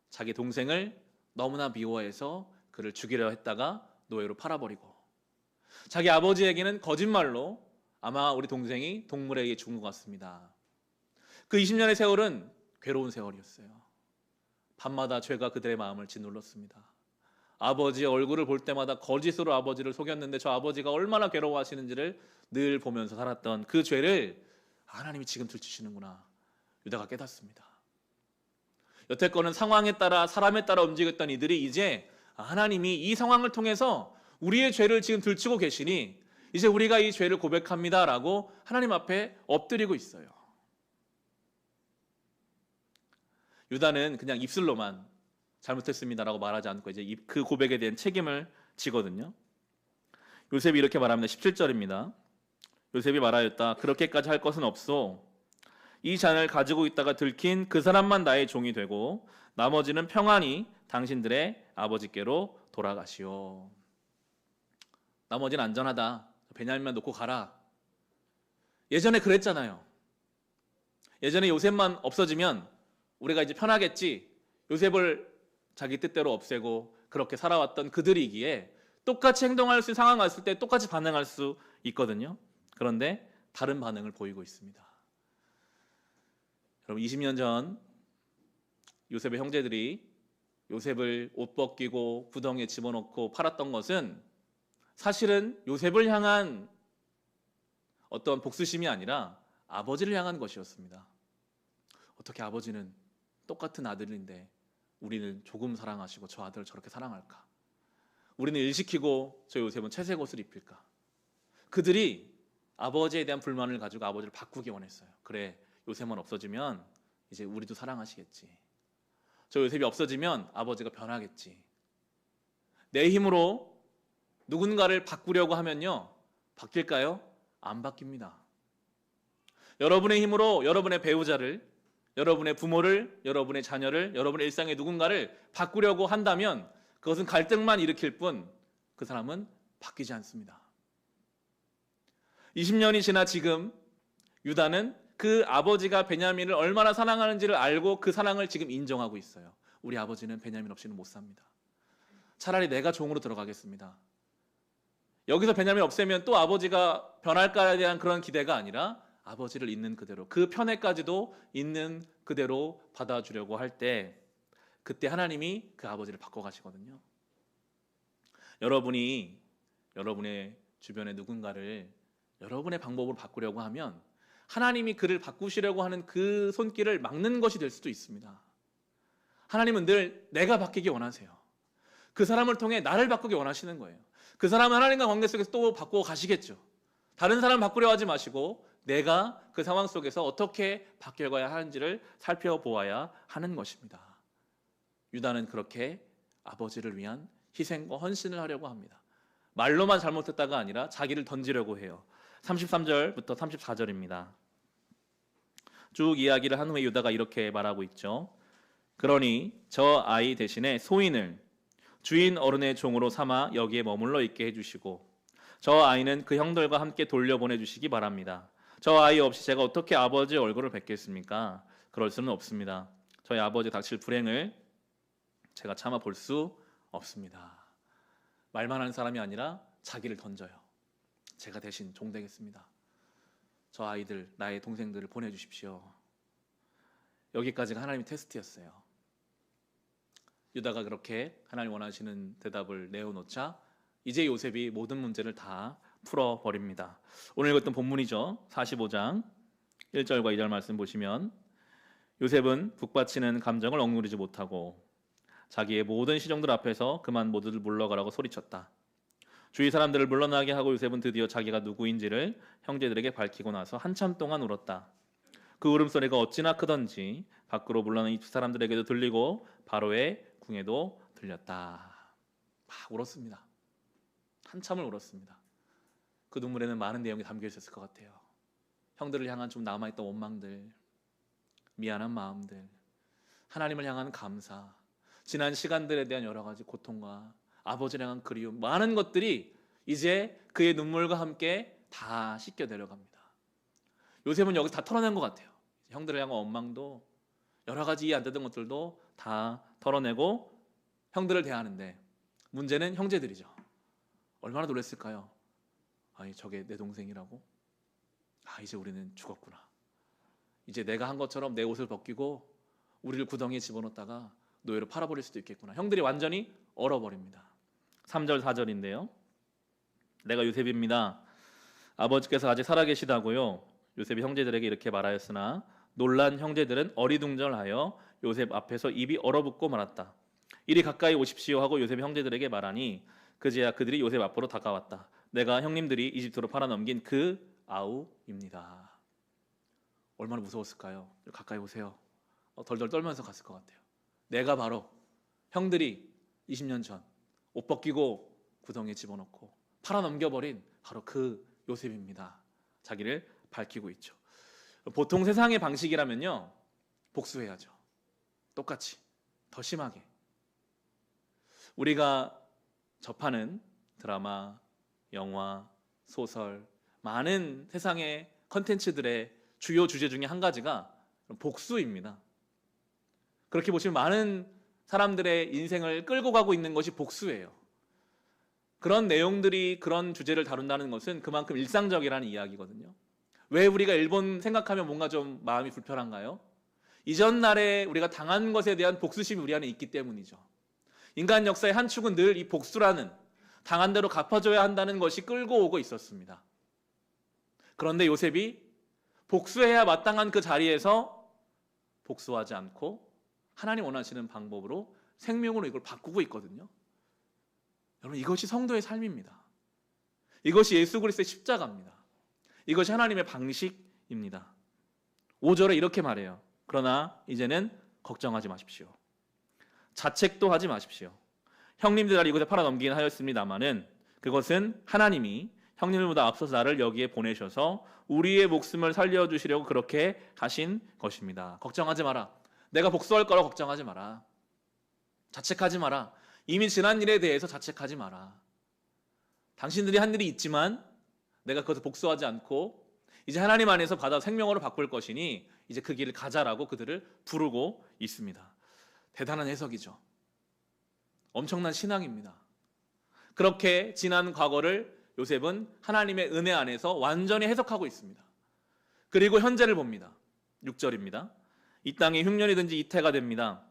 자기 동생을 너무나 미워해서 그를 죽이려 했다가 노예로 팔아버리고 자기 아버지에게는 거짓말로 아마 우리 동생이 동물에 의해 죽은 것 같습니다. 그 20년의 세월은 괴로운 세월이었어요. 밤마다 죄가 그들의 마음을 짓눌렀습니다. 아버지의 얼굴을 볼 때마다 거짓으로 아버지를 속였는데 저 아버지가 얼마나 괴로워하시는지를 늘 보면서 살았던 그 죄를 하나님이 지금 들추시는구나. 유다가 깨닫습니다. 여태껏은 상황에 따라 사람에 따라 움직였던 이들이 이제 하나님이 이 상황을 통해서 우리의 죄를 지금 들추고 계시니 이제 우리가 이 죄를 고백합니다라고 하나님 앞에 엎드리고 있어요. 유다는 그냥 입술로만 잘못했습니다라고 말하지 않고 이제 그 고백에 대한 책임을 지거든요. 요셉이 이렇게 말합니다. 17절입니다. 요셉이 말하였다. 그렇게까지 할 것은 없소. 이 잔을 가지고 있다가 들킨 그 사람만 나의 종이 되고 나머지는 평안히 당신들의 아버지께로 돌아가시오. 나머지는 안전하다. 베냐민만 놓고 가라. 예전에 그랬잖아요. 예전에 요셉만 없어지면 우리가 이제 편하겠지. 요셉을 자기 뜻대로 없애고 그렇게 살아왔던 그들이기에 똑같이 행동할 수 있는 상황 왔을 때 똑같이 반응할 수 있거든요. 그런데 다른 반응을 보이고 있습니다. 여러분 20년 전 요셉의 형제들이 요셉을 옷 벗기고 구덩이에 집어넣고 팔았던 것은 사실은 요셉을 향한 어떤 복수심이 아니라 아버지를 향한 것이었습니다. 어떻게 아버지는 똑같은 아들인데 우리는 조금 사랑하시고 저 아들을 저렇게 사랑할까? 우리는 일 시키고 저 요셉은 채색 옷을 입힐까? 그들이 아버지에 대한 불만을 가지고 아버지를 바꾸기 원했어요. 그래, 요셉만 없어지면 이제 우리도 사랑하시겠지. 저 요셉이 없어지면 아버지가 변하겠지. 내 힘으로 누군가를 바꾸려고 하면요, 바뀔까요? 안 바뀝니다. 여러분의 힘으로 여러분의 배우자를, 여러분의 부모를, 여러분의 자녀를, 여러분의 일상의 누군가를 바꾸려고 한다면 그것은 갈등만 일으킬 뿐 그 사람은 바뀌지 않습니다. 20년이 지나 지금 유다는 그 아버지가 베냐민을 얼마나 사랑하는지를 알고 그 사랑을 지금 인정하고 있어요. 우리 아버지는 베냐민 없이는 못 삽니다. 차라리 내가 종으로 들어가겠습니다. 여기서 베냐민 없애면 또 아버지가 변할까에 대한 그런 기대가 아니라 아버지를 있는 그대로, 그 편애까지도 있는 그대로 받아주려고 할 때, 그때 하나님이 그 아버지를 바꿔가시거든요. 여러분이 여러분의 주변의 누군가를 여러분의 방법으로 바꾸려고 하면 하나님이 그를 바꾸시려고 하는 그 손길을 막는 것이 될 수도 있습니다. 하나님은 늘 내가 바뀌기 원하세요. 그 사람을 통해 나를 바꾸기 원하시는 거예요. 그 사람은 하나님과 관계 속에서 또 바꾸어 가시겠죠. 다른 사람 바꾸려 하지 마시고 내가 그 상황 속에서 어떻게 바뀌어가야 하는지를 살펴보아야 하는 것입니다. 유다는 그렇게 아버지를 위한 희생과 헌신을 하려고 합니다. 말로만 잘못했다가 아니라 자기를 던지려고 해요. 33절부터 34절입니다. 쭉 이야기를 한 후에 유다가 이렇게 말하고 있죠. 그러니 저 아이 대신에 소인을 주인 어른의 종으로 삼아 여기에 머물러 있게 해주시고 저 아이는 그 형들과 함께 돌려보내주시기 바랍니다. 저 아이 없이 제가 어떻게 아버지의 얼굴을 뵙겠습니까? 그럴 수는 없습니다. 저희 아버지 닥칠 불행을 제가 참아 볼 수 없습니다. 말만 하는 사람이 아니라 자기를 던져요. 제가 대신 종 되겠습니다. 저 아이들, 나의 동생들을 보내주십시오. 여기까지가 하나님의 테스트였어요. 유다가 그렇게 하나님 원하시는 대답을 내어놓자 이제 요셉이 모든 문제를 다 풀어버립니다. 오늘 읽었던 본문이죠. 45장 1절과 2절 말씀 보시면 요셉은 북받치는 감정을 억누르지 못하고 자기의 모든 시종들 앞에서 그만 모두들 물러가라고 소리쳤다. 주위 사람들을 물러나게 하고 요셉은 드디어 자기가 누구인지를 형제들에게 밝히고 나서 한참 동안 울었다. 그 울음소리가 어찌나 크던지 밖으로 물러난 이 두 사람들에게도 들리고 바로의 궁에도 들렸다. 막 울었습니다. 한참을 울었습니다. 그 눈물에는 많은 내용이 담겨 있었을 것 같아요. 형들을 향한 좀 남아있던 원망들, 미안한 마음들, 하나님을 향한 감사, 지난 시간들에 대한 여러 가지 고통과 아버지를 향한 그리움, 많은 것들이 이제 그의 눈물과 함께 다 씻겨 내려갑니다. 요셉은 여기서 다 털어낸 것 같아요. 형들을 향한 원망도 여러 가지 이해 안 되던 것들도 다 털어내고 형들을 대하는데 문제는 형제들이죠. 얼마나 놀랐을까요? 아니 저게 내 동생이라고? 아 이제 우리는 죽었구나. 이제 내가 한 것처럼 내 옷을 벗기고 우리를 구덩이에 집어넣다가 노예로 팔아버릴 수도 있겠구나. 형들이 완전히 얼어버립니다. 3절 4절인데요. 내가 요셉입니다. 아버지께서 아직 살아계시다고요. 요셉이 형제들에게 이렇게 말하였으나 놀란 형제들은 어리둥절하여 요셉 앞에서 입이 얼어붙고 말았다. 이리 가까이 오십시오 하고 요셉이 형제들에게 말하니 그제야 그들이 요셉 앞으로 다가왔다. 내가 형님들이 이집트로 팔아넘긴 그 아우입니다. 얼마나 무서웠을까요? 가까이 오세요. 덜덜 떨면서 갔을 것 같아요. 내가 바로 형들이 20년 전 옷 벗기고 구덩이에 집어넣고 팔아넘겨버린 바로 그 요셉입니다. 자기를 밝히고 있죠. 보통 세상의 방식이라면요 복수해야죠. 똑같이 더 심하게. 우리가 접하는 드라마, 영화, 소설, 많은 세상의 컨텐츠들의 주요 주제 중에 한 가지가 복수입니다. 그렇게 보시면 많은 사람들의 인생을 끌고 가고 있는 것이 복수예요. 그런 내용들이 그런 주제를 다룬다는 것은 그만큼 일상적이라는 이야기거든요. 왜 우리가 일본 생각하면 뭔가 좀 마음이 불편한가요? 이전 날에 우리가 당한 것에 대한 복수심이 우리 안에 있기 때문이죠. 인간 역사의 한 축은 늘 이 복수라는 당한 대로 갚아줘야 한다는 것이 끌고 오고 있었습니다. 그런데 요셉이 복수해야 마땅한 그 자리에서 복수하지 않고 하나님 원하시는 방법으로 생명으로 이걸 바꾸고 있거든요. 여러분, 이것이 성도의 삶입니다. 이것이 예수 그리스도의 십자가입니다. 이것이 하나님의 방식입니다. 5절에 이렇게 말해요. 그러나 이제는 걱정하지 마십시오. 자책도 하지 마십시오. 형님들 날 이곳에 팔아넘기긴 하였습니다마는 그것은 하나님이 형님들보다 앞서서 나를 여기에 보내셔서 우리의 목숨을 살려주시려고 그렇게 하신 것입니다. 걱정하지 마라. 내가 복수할 거라고 걱정하지 마라. 자책하지 마라. 이미 지난 일에 대해서 자책하지 마라. 당신들이 한 일이 있지만 내가 그것을 복수하지 않고 이제 하나님 안에서 받아 생명으로 바꿀 것이니 이제 그 길을 가자라고 그들을 부르고 있습니다. 대단한 해석이죠. 엄청난 신앙입니다. 그렇게 지난 과거를 요셉은 하나님의 은혜 안에서 완전히 해석하고 있습니다. 그리고 현재를 봅니다. 6절입니다. 이 땅이 흉년이든지 이태가 됩니다.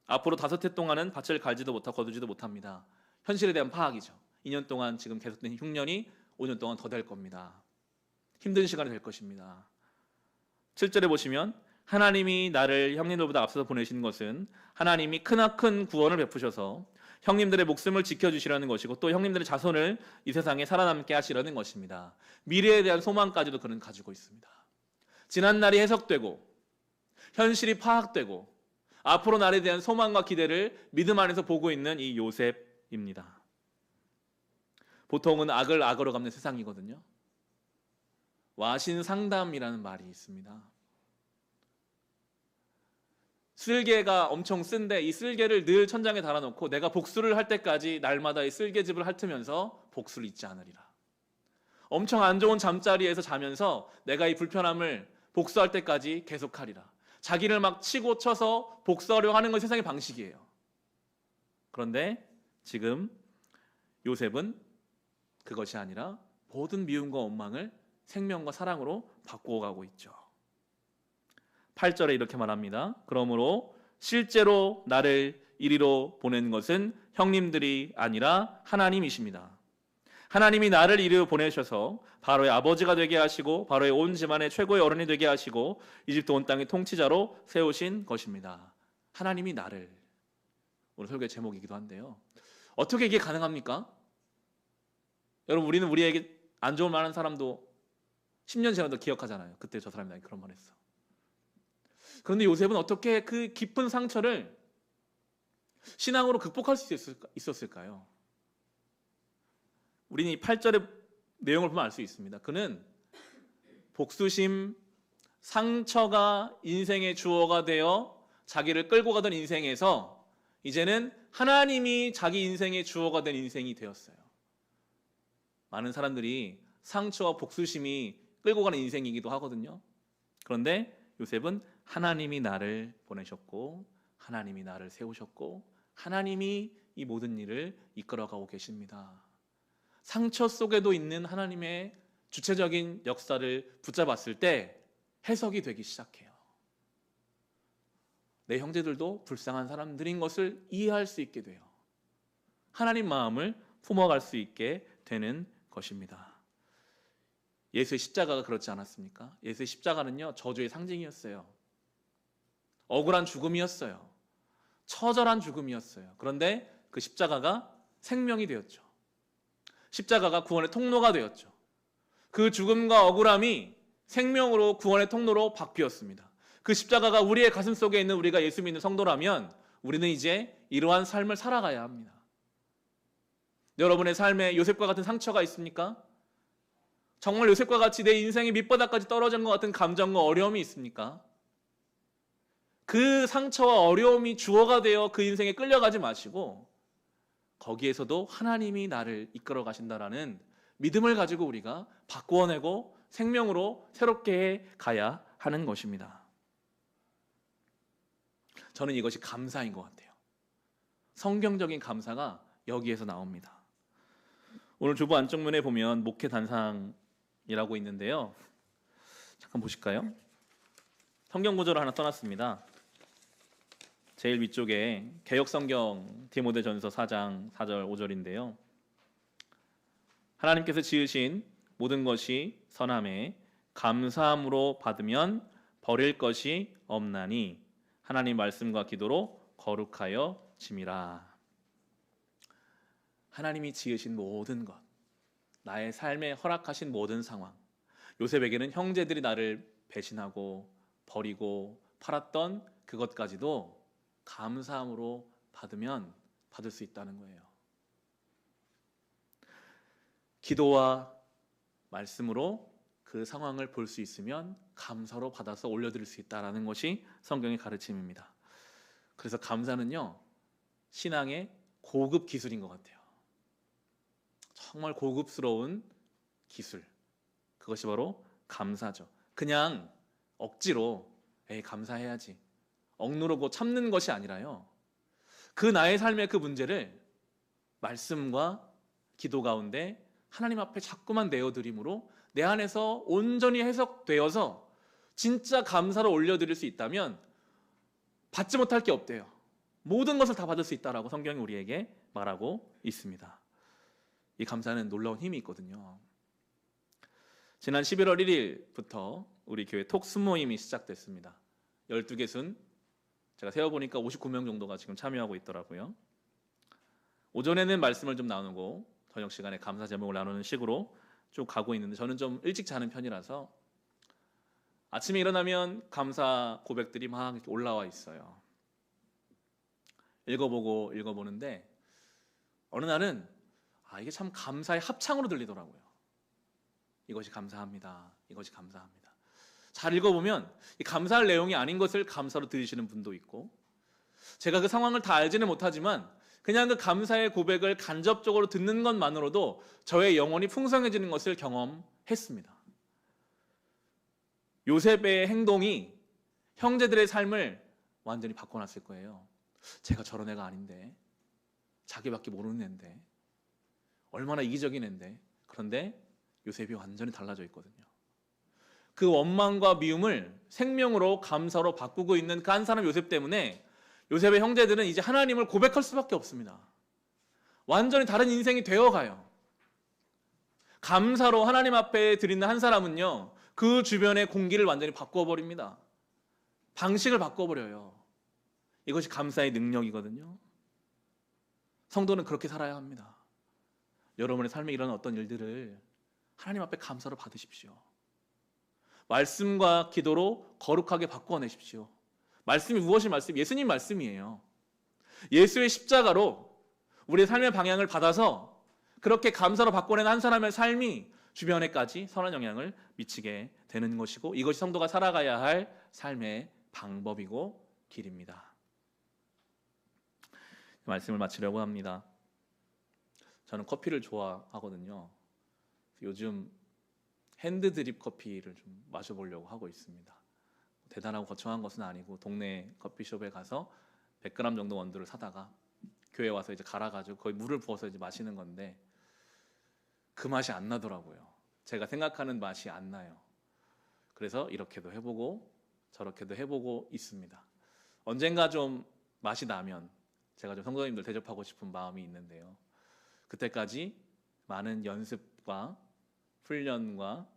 앞으로 5해 동안은 밭을 갈지도 못하고 거두지도 못합니다. 현실에 대한 파악이죠. 2년 동안 지금 계속된 흉년이 5년 동안 더 될 겁니다. 힘든 시간이 될 것입니다. 7절에 보시면 하나님이 나를 형님들보다 앞서서 보내신 것은 하나님이 크나큰 구원을 베푸셔서 형님들의 목숨을 지켜주시라는 것이고 또 형님들의 자손을 이 세상에 살아남게 하시라는 것입니다. 미래에 대한 소망까지도 그는 가지고 있습니다. 지난 날이 해석되고 현실이 파악되고 앞으로 날에 대한 소망과 기대를 믿음 안에서 보고 있는 이 요셉입니다. 보통은 악을 악으로 갚는 세상이거든요. 와신상담이라는 말이 있습니다. 쓸개가 엄청 쓴데 이 쓸개를 늘 천장에 달아놓고 내가 복수를 할 때까지 날마다 이 쓸개즙을 핥으면서 복수를 잊지 않으리라. 엄청 안 좋은 잠자리에서 자면서 내가 이 불편함을 복수할 때까지 계속하리라. 자기를 막 치고 쳐서 복수하려고 하는 건 세상의 방식이에요. 그런데 지금 요셉은 그것이 아니라 모든 미움과 원망을 생명과 사랑으로 바꾸어가고 있죠. 8절에 이렇게 말합니다. 그러므로 실제로 나를 이리로 보낸 것은 형님들이 아니라 하나님이십니다. 하나님이 나를 이리로 보내셔서 바로의 아버지가 되게 하시고 바로의 온 집안의 최고의 어른이 되게 하시고 이집트 온 땅의 통치자로 세우신 것입니다. 하나님이 나를, 오늘 설교의 제목이기도 한데요. 어떻게 이게 가능합니까? 여러분, 우리는 우리에게 안 좋은 말 하는 사람도 10년 지나도 기억하잖아요. 그때 저 사람이 나에게 그런 말 했어. 그런데 요셉은 어떻게 그 깊은 상처를 신앙으로 극복할 수 있었을까요? 우리는 이 8절의 내용을 보면 알 수 있습니다. 그는 복수심, 상처가 인생의 주어가 되어 자기를 끌고 가던 인생에서 이제는 하나님이 자기 인생의 주어가 된 인생이 되었어요. 많은 사람들이 상처와 복수심이 끌고 가는 인생이기도 하거든요. 그런데 요셉은 하나님이 나를 보내셨고 하나님이 나를 세우셨고 하나님이 이 모든 일을 이끌어가고 계십니다. 상처 속에도 있는 하나님의 주체적인 역사를 붙잡았을 때 해석이 되기 시작해요. 내 형제들도 불쌍한 사람들인 것을 이해할 수 있게 돼요. 하나님 마음을 품어갈 수 있게 되는 것입니다. 예수의 십자가가 그렇지 않았습니까? 예수의 십자가는요, 저주의 상징이었어요. 억울한 죽음이었어요. 처절한 죽음이었어요. 그런데 그 십자가가 생명이 되었죠. 십자가가 구원의 통로가 되었죠. 그 죽음과 억울함이 생명으로 구원의 통로로 바뀌었습니다. 그 십자가가 우리의 가슴 속에 있는 우리가 예수 믿는 성도라면 우리는 이제 이러한 삶을 살아가야 합니다. 여러분의 삶에 요셉과 같은 상처가 있습니까? 정말 요셉과 같이 내 인생의 밑바닥까지 떨어진 것 같은 감정과 어려움이 있습니까? 그 상처와 어려움이 주어가 되어 그 인생에 끌려가지 마시고 거기에서도 하나님이 나를 이끌어 가신다라는 믿음을 가지고 우리가 바꾸어내고 생명으로 새롭게 해 가야 하는 것입니다. 저는 이것이 감사인 것 같아요. 성경적인 감사가 여기에서 나옵니다. 오늘 주보 안쪽면에 보면 목회 단상이라고 있는데요. 잠깐 보실까요? 성경 구절을 하나 써놨습니다. 제일 위쪽에 개역성경 디모데전서 4장 4절 5절인데요. 하나님께서 지으신 모든 것이 선하매 감사함으로 받으면 버릴 것이 없나니 하나님 말씀과 기도로 거룩하여 짐이라. 하나님이 지으신 모든 것, 나의 삶에 허락하신 모든 상황, 요셉에게는 형제들이 나를 배신하고 버리고 팔았던 그것까지도 감사함으로 받으면 받을 수 있다는 거예요. 기도와 말씀으로 그 상황을 볼 수 있으면 감사로 받아서 올려드릴 수 있다는 것이 성경의 가르침입니다. 그래서 감사는요, 신앙의 고급 기술인 것 같아요. 정말 고급스러운 기술, 그것이 바로 감사죠. 그냥 억지로 감사해야지, 억누르고 참는 것이 아니라요, 그 나의 삶의 그 문제를 말씀과 기도 가운데 하나님 앞에 자꾸만 내어드림으로 내 안에서 온전히 해석되어서 진짜 감사로 올려드릴 수 있다면 받지 못할 게 없대요. 모든 것을 다 받을 수 있다라고 성경이 우리에게 말하고 있습니다. 이 감사는 놀라운 힘이 있거든요. 지난 11월 1일부터 우리 교회 톡스 모임이 시작됐습니다. 12개순 제가 세어보니까 59명 정도가 지금 참여하고 있더라고요. 오전에는 말씀을 좀 나누고 저녁 시간에 감사 제목을 나누는 식으로 쭉 가고 있는데, 저는 좀 일찍 자는 편이라서 아침에 일어나면 감사 고백들이 막 이렇게 올라와 있어요. 읽어보는데 어느 날은 이게 참 감사의 합창으로 들리더라고요. 이것이 감사합니다. 이것이 감사합니다. 잘 읽어보면 이 감사할 내용이 아닌 것을 감사로 들으시는 분도 있고, 제가 그 상황을 다 알지는 못하지만 그냥 그 감사의 고백을 간접적으로 듣는 것만으로도 저의 영혼이 풍성해지는 것을 경험했습니다. 요셉의 행동이 형제들의 삶을 완전히 바꿔놨을 거예요. 제가 저런 애가 아닌데, 자기밖에 모르는 애인데, 얼마나 이기적인 애인데, 그런데 요셉이 완전히 달라져 있거든요. 그 원망과 미움을 생명으로 감사로 바꾸고 있는 그 한 사람 요셉 때문에 요셉의 형제들은 이제 하나님을 고백할 수밖에 없습니다. 완전히 다른 인생이 되어가요. 감사로 하나님 앞에 드리는 한 사람은요, 그 주변의 공기를 완전히 바꿔버립니다. 방식을 바꿔버려요. 이것이 감사의 능력이거든요. 성도는 그렇게 살아야 합니다. 여러분의 삶에 일어난 어떤 일들을 하나님 앞에 감사로 받으십시오. 말씀과 기도로 거룩하게 바꿔내십시오. 말씀이 무엇이 말씀? 예수님 말씀이에요. 예수의 십자가로 우리의 삶의 방향을 받아서 그렇게 감사로 바꿔낸 한 사람의 삶이 주변에까지 선한 영향을 미치게 되는 것이고, 이것이 성도가 살아가야 할 삶의 방법이고 길입니다. 말씀을 마치려고 합니다. 저는 커피를 좋아하거든요. 요즘 핸드드립 커피를 좀 마셔보려고 하고 있습니다. 대단하고 거창한 것은 아니고 동네 커피숍에 가서 100g 정도 원두를 사다가 교회 와서 이제 갈아가지고 거의 물을 부어서 이제 마시는 건데, 그 맛이 안 나더라고요. 제가 생각하는 맛이 안 나요. 그래서 이렇게도 해보고 저렇게도 해보고 있습니다. 언젠가 좀 맛이 나면 제가 좀 성도님들 대접하고 싶은 마음이 있는데요. 그때까지 많은 연습과 훈련과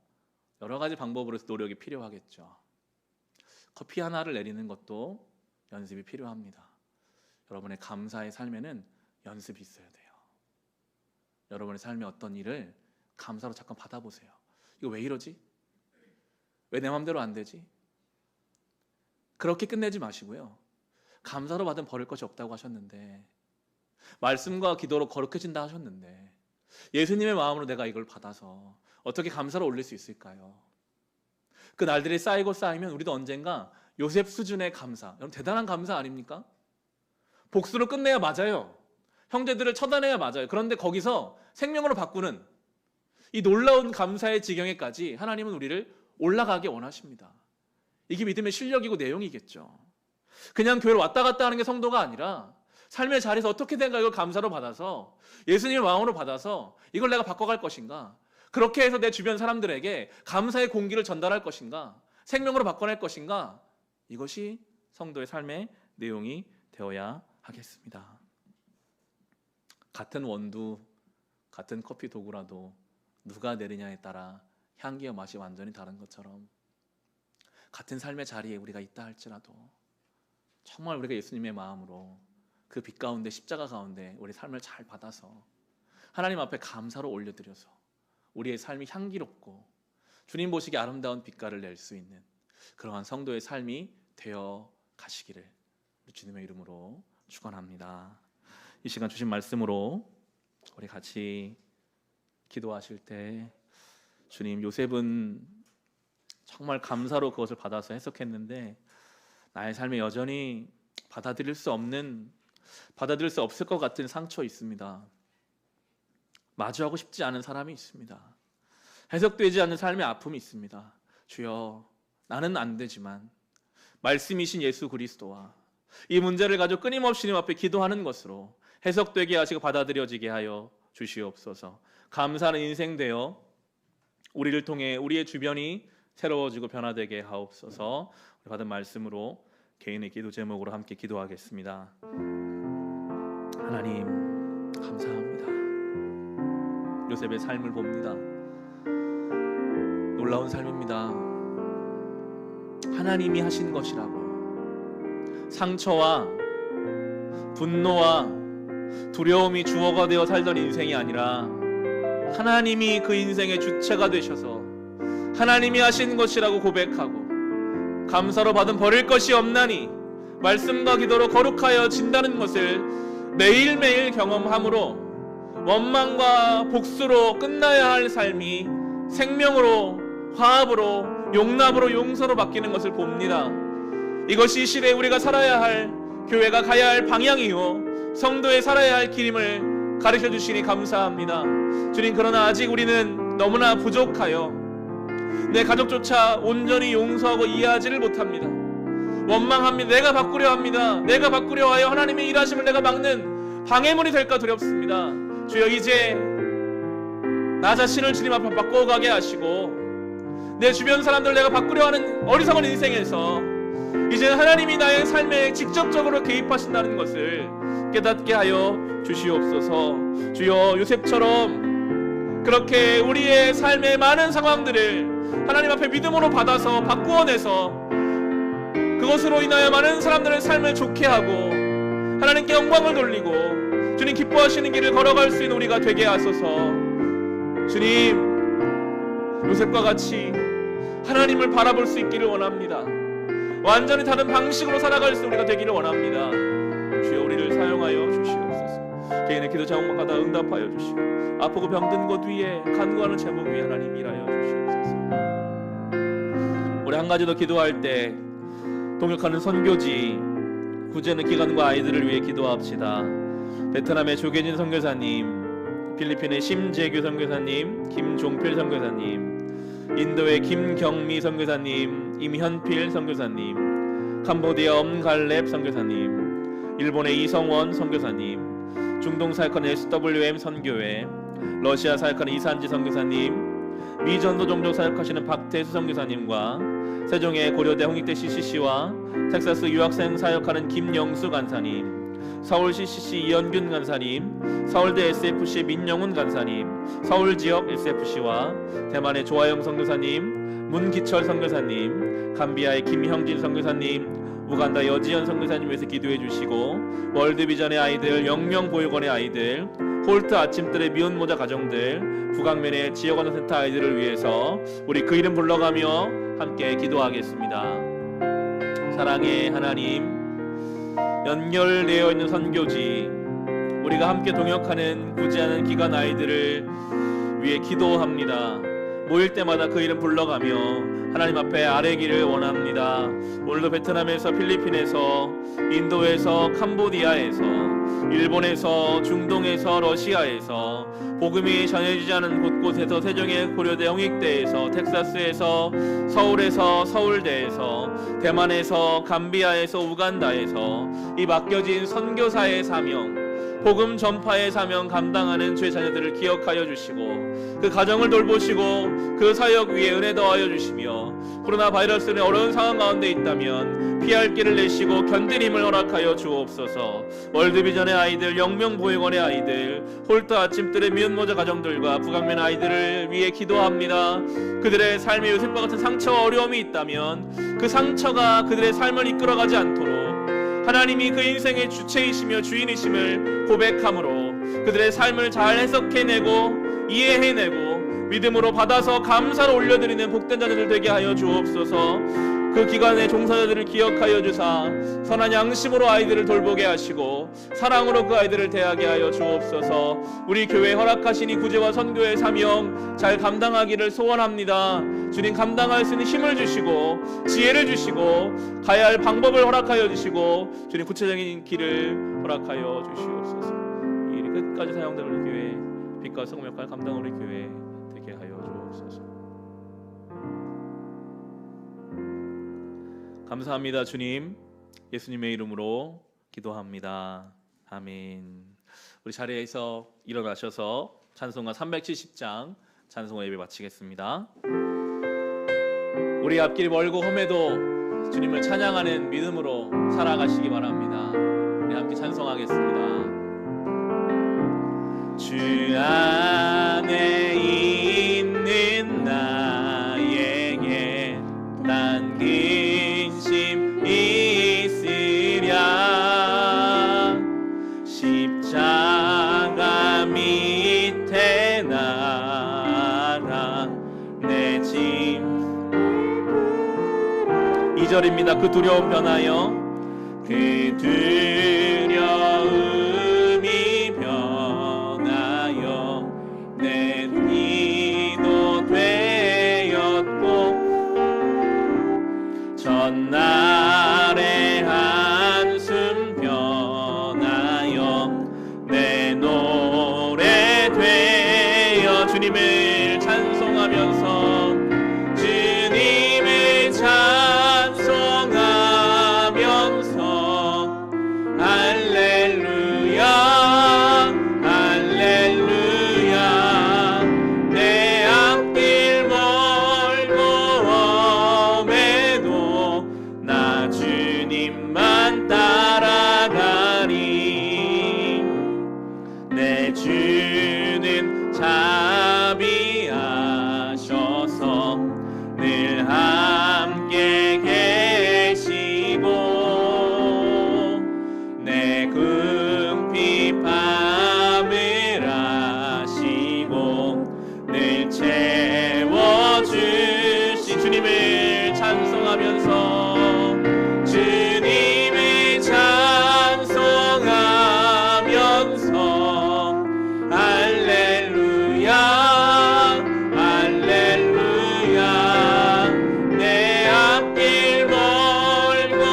여러 가지 방법으로서 노력이 필요하겠죠. 커피 하나를 내리는 것도 연습이 필요합니다. 여러분의 감사의 삶에는 연습이 있어야 돼요. 여러분의 삶의 어떤 일을 감사로 잠깐 받아보세요. 이거 왜 이러지? 왜 내 마음대로 안 되지? 그렇게 끝내지 마시고요. 감사로 받은 버릴 것이 없다고 하셨는데, 말씀과 기도로 거룩해진다 하셨는데, 예수님의 마음으로 내가 이걸 받아서 어떻게 감사로 올릴 수 있을까요? 그 날들이 쌓이고 쌓이면 우리도 언젠가 요셉 수준의 감사, 여러분 대단한 감사 아닙니까? 복수를 끝내야 맞아요. 형제들을 처단해야 맞아요. 그런데 거기서 생명으로 바꾸는 이 놀라운 감사의 지경에까지 하나님은 우리를 올라가게 원하십니다. 이게 믿음의 실력이고 내용이겠죠. 그냥 교회를 왔다 갔다 하는 게 성도가 아니라 삶의 자리에서 어떻게 된가 이걸 감사로 받아서 예수님의 마음으로 받아서 이걸 내가 바꿔갈 것인가, 그렇게 해서 내 주변 사람들에게 감사의 공기를 전달할 것인가, 생명으로 바꿔낼 것인가, 이것이 성도의 삶의 내용이 되어야 하겠습니다. 같은 원두, 같은 커피 도구라도 누가 내리냐에 따라 향기와 맛이 완전히 다른 것처럼 같은 삶의 자리에 우리가 있다 할지라도 정말 우리가 예수님의 마음으로 그 빛 가운데 십자가 가운데 우리 삶을 잘 받아서 하나님 앞에 감사로 올려드려서 우리의 삶이 향기롭고 주님 보시기에 아름다운 빛깔을 낼 수 있는 그러한 성도의 삶이 되어 가시기를 주님의 이름으로 축원합니다. 이 시간 주신 말씀으로 우리 같이 기도하실 때 주님, 요셉은 정말 감사로 그것을 받아서 해석했는데 나의 삶에 여전히 받아들일 수 없을 것 같은 상처 있습니다. 마주하고 싶지 않은 사람이 있습니다. 해석되지 않는 삶의 아픔이 있습니다. 주여, 나는 안 되지만 말씀이신 예수 그리스도와 이 문제를 가지고 끊임없이 주님 앞에 기도하는 것으로 해석되게 하시고 받아들여지게 하여 주시옵소서. 감사하는 인생 되어 우리를 통해 우리의 주변이 새로워지고 변화되게 하옵소서. 우리 받은 말씀으로 개인의 기도 제목으로 함께 기도하겠습니다. 하나님, 감사합니다. 요셉의 삶을 봅니다. 놀라운 삶입니다. 하나님이 하신 것이라고 상처와 분노와 두려움이 주어가 되어 살던 인생이 아니라 하나님이 그 인생의 주체가 되셔서 하나님이 하신 것이라고 고백하고 감사로 받은 버릴 것이 없나니 말씀과 기도로 거룩하여 진다는 것을 매일매일 경험함으로 원망과 복수로 끝나야 할 삶이 생명으로, 화합으로, 용납으로, 용서로 바뀌는 것을 봅니다. 이것이 이 시대에 우리가 살아야 할, 교회가 가야 할 방향이요 성도의 살아야 할 길임을 가르쳐 주시니 감사합니다. 주님, 그러나 아직 우리는 너무나 부족하여 내 가족조차 온전히 용서하고 이해하지를 못합니다. 원망합니다. 내가 바꾸려 합니다. 내가 바꾸려 하여 하나님의 일하심을 내가 막는 방해물이 될까 두렵습니다. 주여, 이제 나 자신을 주님 앞에 바꿔가게 하시고 내 주변 사람들을 내가 바꾸려 하는 어리석은 인생에서 이제 하나님이 나의 삶에 직접적으로 개입하신다는 것을 깨닫게 하여 주시옵소서. 주여, 요셉처럼 그렇게 우리의 삶의 많은 상황들을 하나님 앞에 믿음으로 받아서 바꾸어내서 그것으로 인하여 많은 사람들의 삶을 좋게 하고 하나님께 영광을 돌리고 주님 기뻐하시는 길을 걸어갈 수 있는 우리가 되게 하소서. 주님, 요셉과 같이 하나님을 바라볼 수 있기를 원합니다. 완전히 다른 방식으로 살아갈 수 우리가 되기를 원합니다. 주여, 우리를 사용하여 주시옵소서. 개인의 기도 제목마다 응답하여 주시고 아프고 병든 곳 위에 간구하는 제목 위에 하나님 일하여 주시옵소서. 우리 한 가지 더 기도할 때 동역하는 선교지 구제는 기관과 아이들을 위해 기도합시다. 베트남의 조계진 선교사님, 필리핀의 심재규 선교사님, 김종필 선교사님, 인도의 김경미 선교사님, 임현필 선교사님, 캄보디아 엄갈렙 선교사님, 일본의 이성원 선교사님, 중동 사역하는 SWM 선교회, 러시아 사역하는 이산지 선교사님, 미전도 종족 사역하시는 박태수 선교사님과 세종의 고려대 홍익대 CCC와 텍사스 유학생 사역하는 김영수 간사님, 서울 CCC 이현균 간사님, 서울대 SFC 민영훈 간사님, 서울지역 SFC와 대만의 조아영 선교사님, 문기철 선교사님, 감비아의 김형진 선교사님, 우간다 여지연 선교사님 위해서 기도해 주시고 월드비전의 아이들, 영명보육원의 아이들, 홀트 아침들의 미혼모자 가정들, 북악면의 지역원센터 아이들을 위해서 우리 그 이름 불러가며 함께 기도하겠습니다. 사랑의 하나님, 연결되어 있는 선교지, 우리가 함께 동역하는 구제하는 기관 아이들을 위해 기도합니다. 모일 때마다 그 이름 불러가며 하나님 앞에 아뢰기를 원합니다. 오늘도 베트남에서, 필리핀에서, 인도에서, 캄보디아에서, 일본에서, 중동에서, 러시아에서 복음이 전해지지 않은 곳곳에서, 세종의 고려대 홍익대에서, 텍사스에서, 서울에서, 서울대에서, 대만에서, 감비아에서, 우간다에서 이 맡겨진 선교사의 사명, 복음 전파의 사명 감당하는 주의 자녀들을 기억하여 주시고 그 가정을 돌보시고 그 사역 위에 은혜 더하여 주시며 코로나 바이러스는 어려운 상황 가운데 있다면 피할 길을 내시고 견딜 힘을 허락하여 주옵소서. 월드비전의 아이들, 영명보육원의 아이들, 홀트 아침들의 미혼모자 가정들과 부강면 아이들을 위해 기도합니다. 그들의 삶에 요셉과 같은 상처와 어려움이 있다면 그 상처가 그들의 삶을 이끌어가지 않도록 하나님이 그 인생의 주체이시며 주인이심을 고백함으로 그들의 삶을 잘 해석해내고 이해해내고 믿음으로 받아서 감사로 올려드리는 복된 자녀들 되게 하여 주옵소서. 그 기관의 종사자들을 기억하여 주사 선한 양심으로 아이들을 돌보게 하시고 사랑으로 그 아이들을 대하게 하여 주옵소서. 우리 교회에 허락하신 이 구제와 선교의 사명 잘 감당하기를 소원합니다. 주님, 감당할 수 있는 힘을 주시고 지혜를 주시고 가야 할 방법을 허락하여 주시고 주님, 구체적인 길을 허락하여 주시옵소서. 이 일이 끝까지 사용될 우리 교회 빛과 성공 역할 감당 우리 교회 되게 하여 주옵소서. 감사합니다. 주님, 예수님의 이름으로 기도합니다. 아멘. 우리 자리에서 일어나셔서 찬송가 370장 찬송가 예배 마치겠습니다. 우리 앞길이 멀고 험해도 주님을 찬양하는 믿음으로 살아가시기 바랍니다. 우리 함께 찬송하겠습니다. 주 안에 있는 나에게 남긴 심 있으랴. 십자가 밑에 나라 내 짐. 2절입니다. 그 두려움 변하여 그 두려움이 변하여 내 기도 되었고 전날의 한숨 변하여 내 노래 되어 주님을 찬송하면서 주님을 찬송하면서 할렐루야 할렐루야. 내 앞길 멀고 험해도 나 주님만 따라가리. 내 주는 자비하셔서 늘 함께 계시고 내 궁핍함을 아시고 늘 채워주시. 주님을 찬송하면서 주님을 찬송하면서 할렐루야 할렐루야. 내 앞길 멀고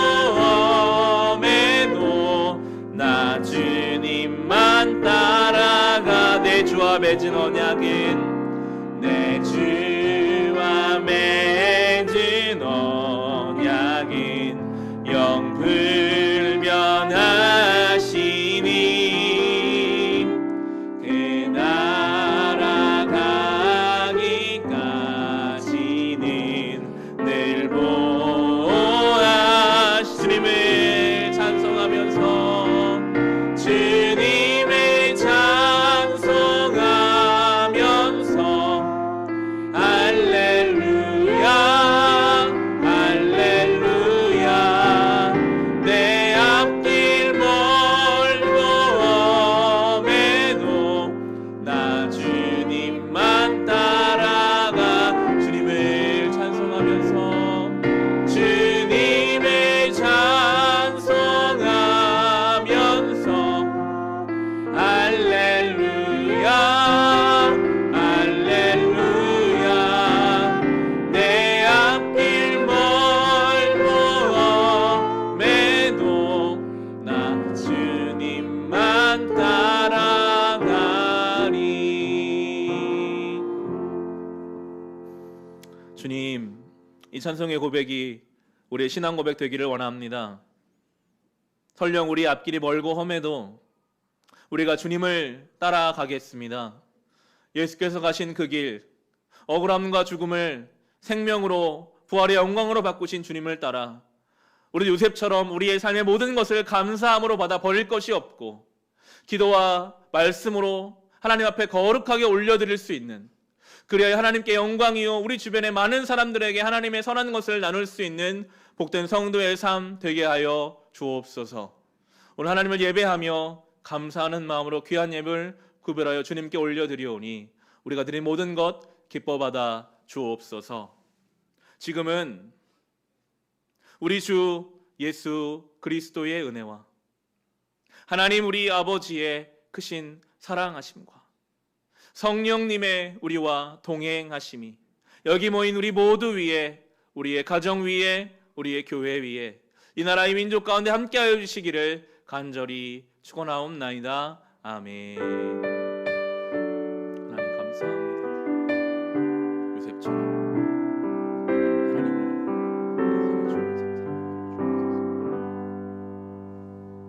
험해도 나 주님만 따라가. 내 주와 맺은 언약은 내 주와 맺은 언약은 영불변하시니 그 나라 가기까지는 늘 보호하시. 주님을 찬송하면서 주님을 찬송하면서 할렐루야 할렐루야. 내 앞길 멀고 험해도 나 주님만 따라가. 주님을 찬송하면서 주님을 찬송하면서 할렐루야 할렐루야. 내 앞길 멀고 험해도 나 주님만 따라가리. 주님, 이 찬송의 고백이 우리의 신앙 고백 되기를 원합니다. 설령 우리 앞길이 멀고 험해도 우리가 주님을 따라가겠습니다. 예수께서 가신 그 길, 억울함과 죽음을 생명으로 부활의 영광으로 바꾸신 주님을 따라 우리 요셉처럼 우리의 삶의 모든 것을 감사함으로 받아 버릴 것이 없고 기도와 말씀으로 하나님 앞에 거룩하게 올려드릴 수 있는, 그래야 하나님께 영광이요 우리 주변의 많은 사람들에게 하나님의 선한 것을 나눌 수 있는 복된 성도의 삶 되게 하여 주옵소서. 오늘 하나님을 예배하며 감사하는 마음으로 귀한 예물 구별하여 주님께 올려드리오니 우리가 드린 모든 것 기뻐 받아 주옵소서. 지금은 우리 주 예수 그리스도의 은혜와 하나님 우리 아버지의 크신 사랑하심과 성령님의 우리와 동행하심이 여기 모인 우리 모두 위에, 우리의 가정 위에, 우리의 교회 위에, 이 나라의 민족 가운데 함께하여 주시기를 간절히 축원하옵나이다. 아멘.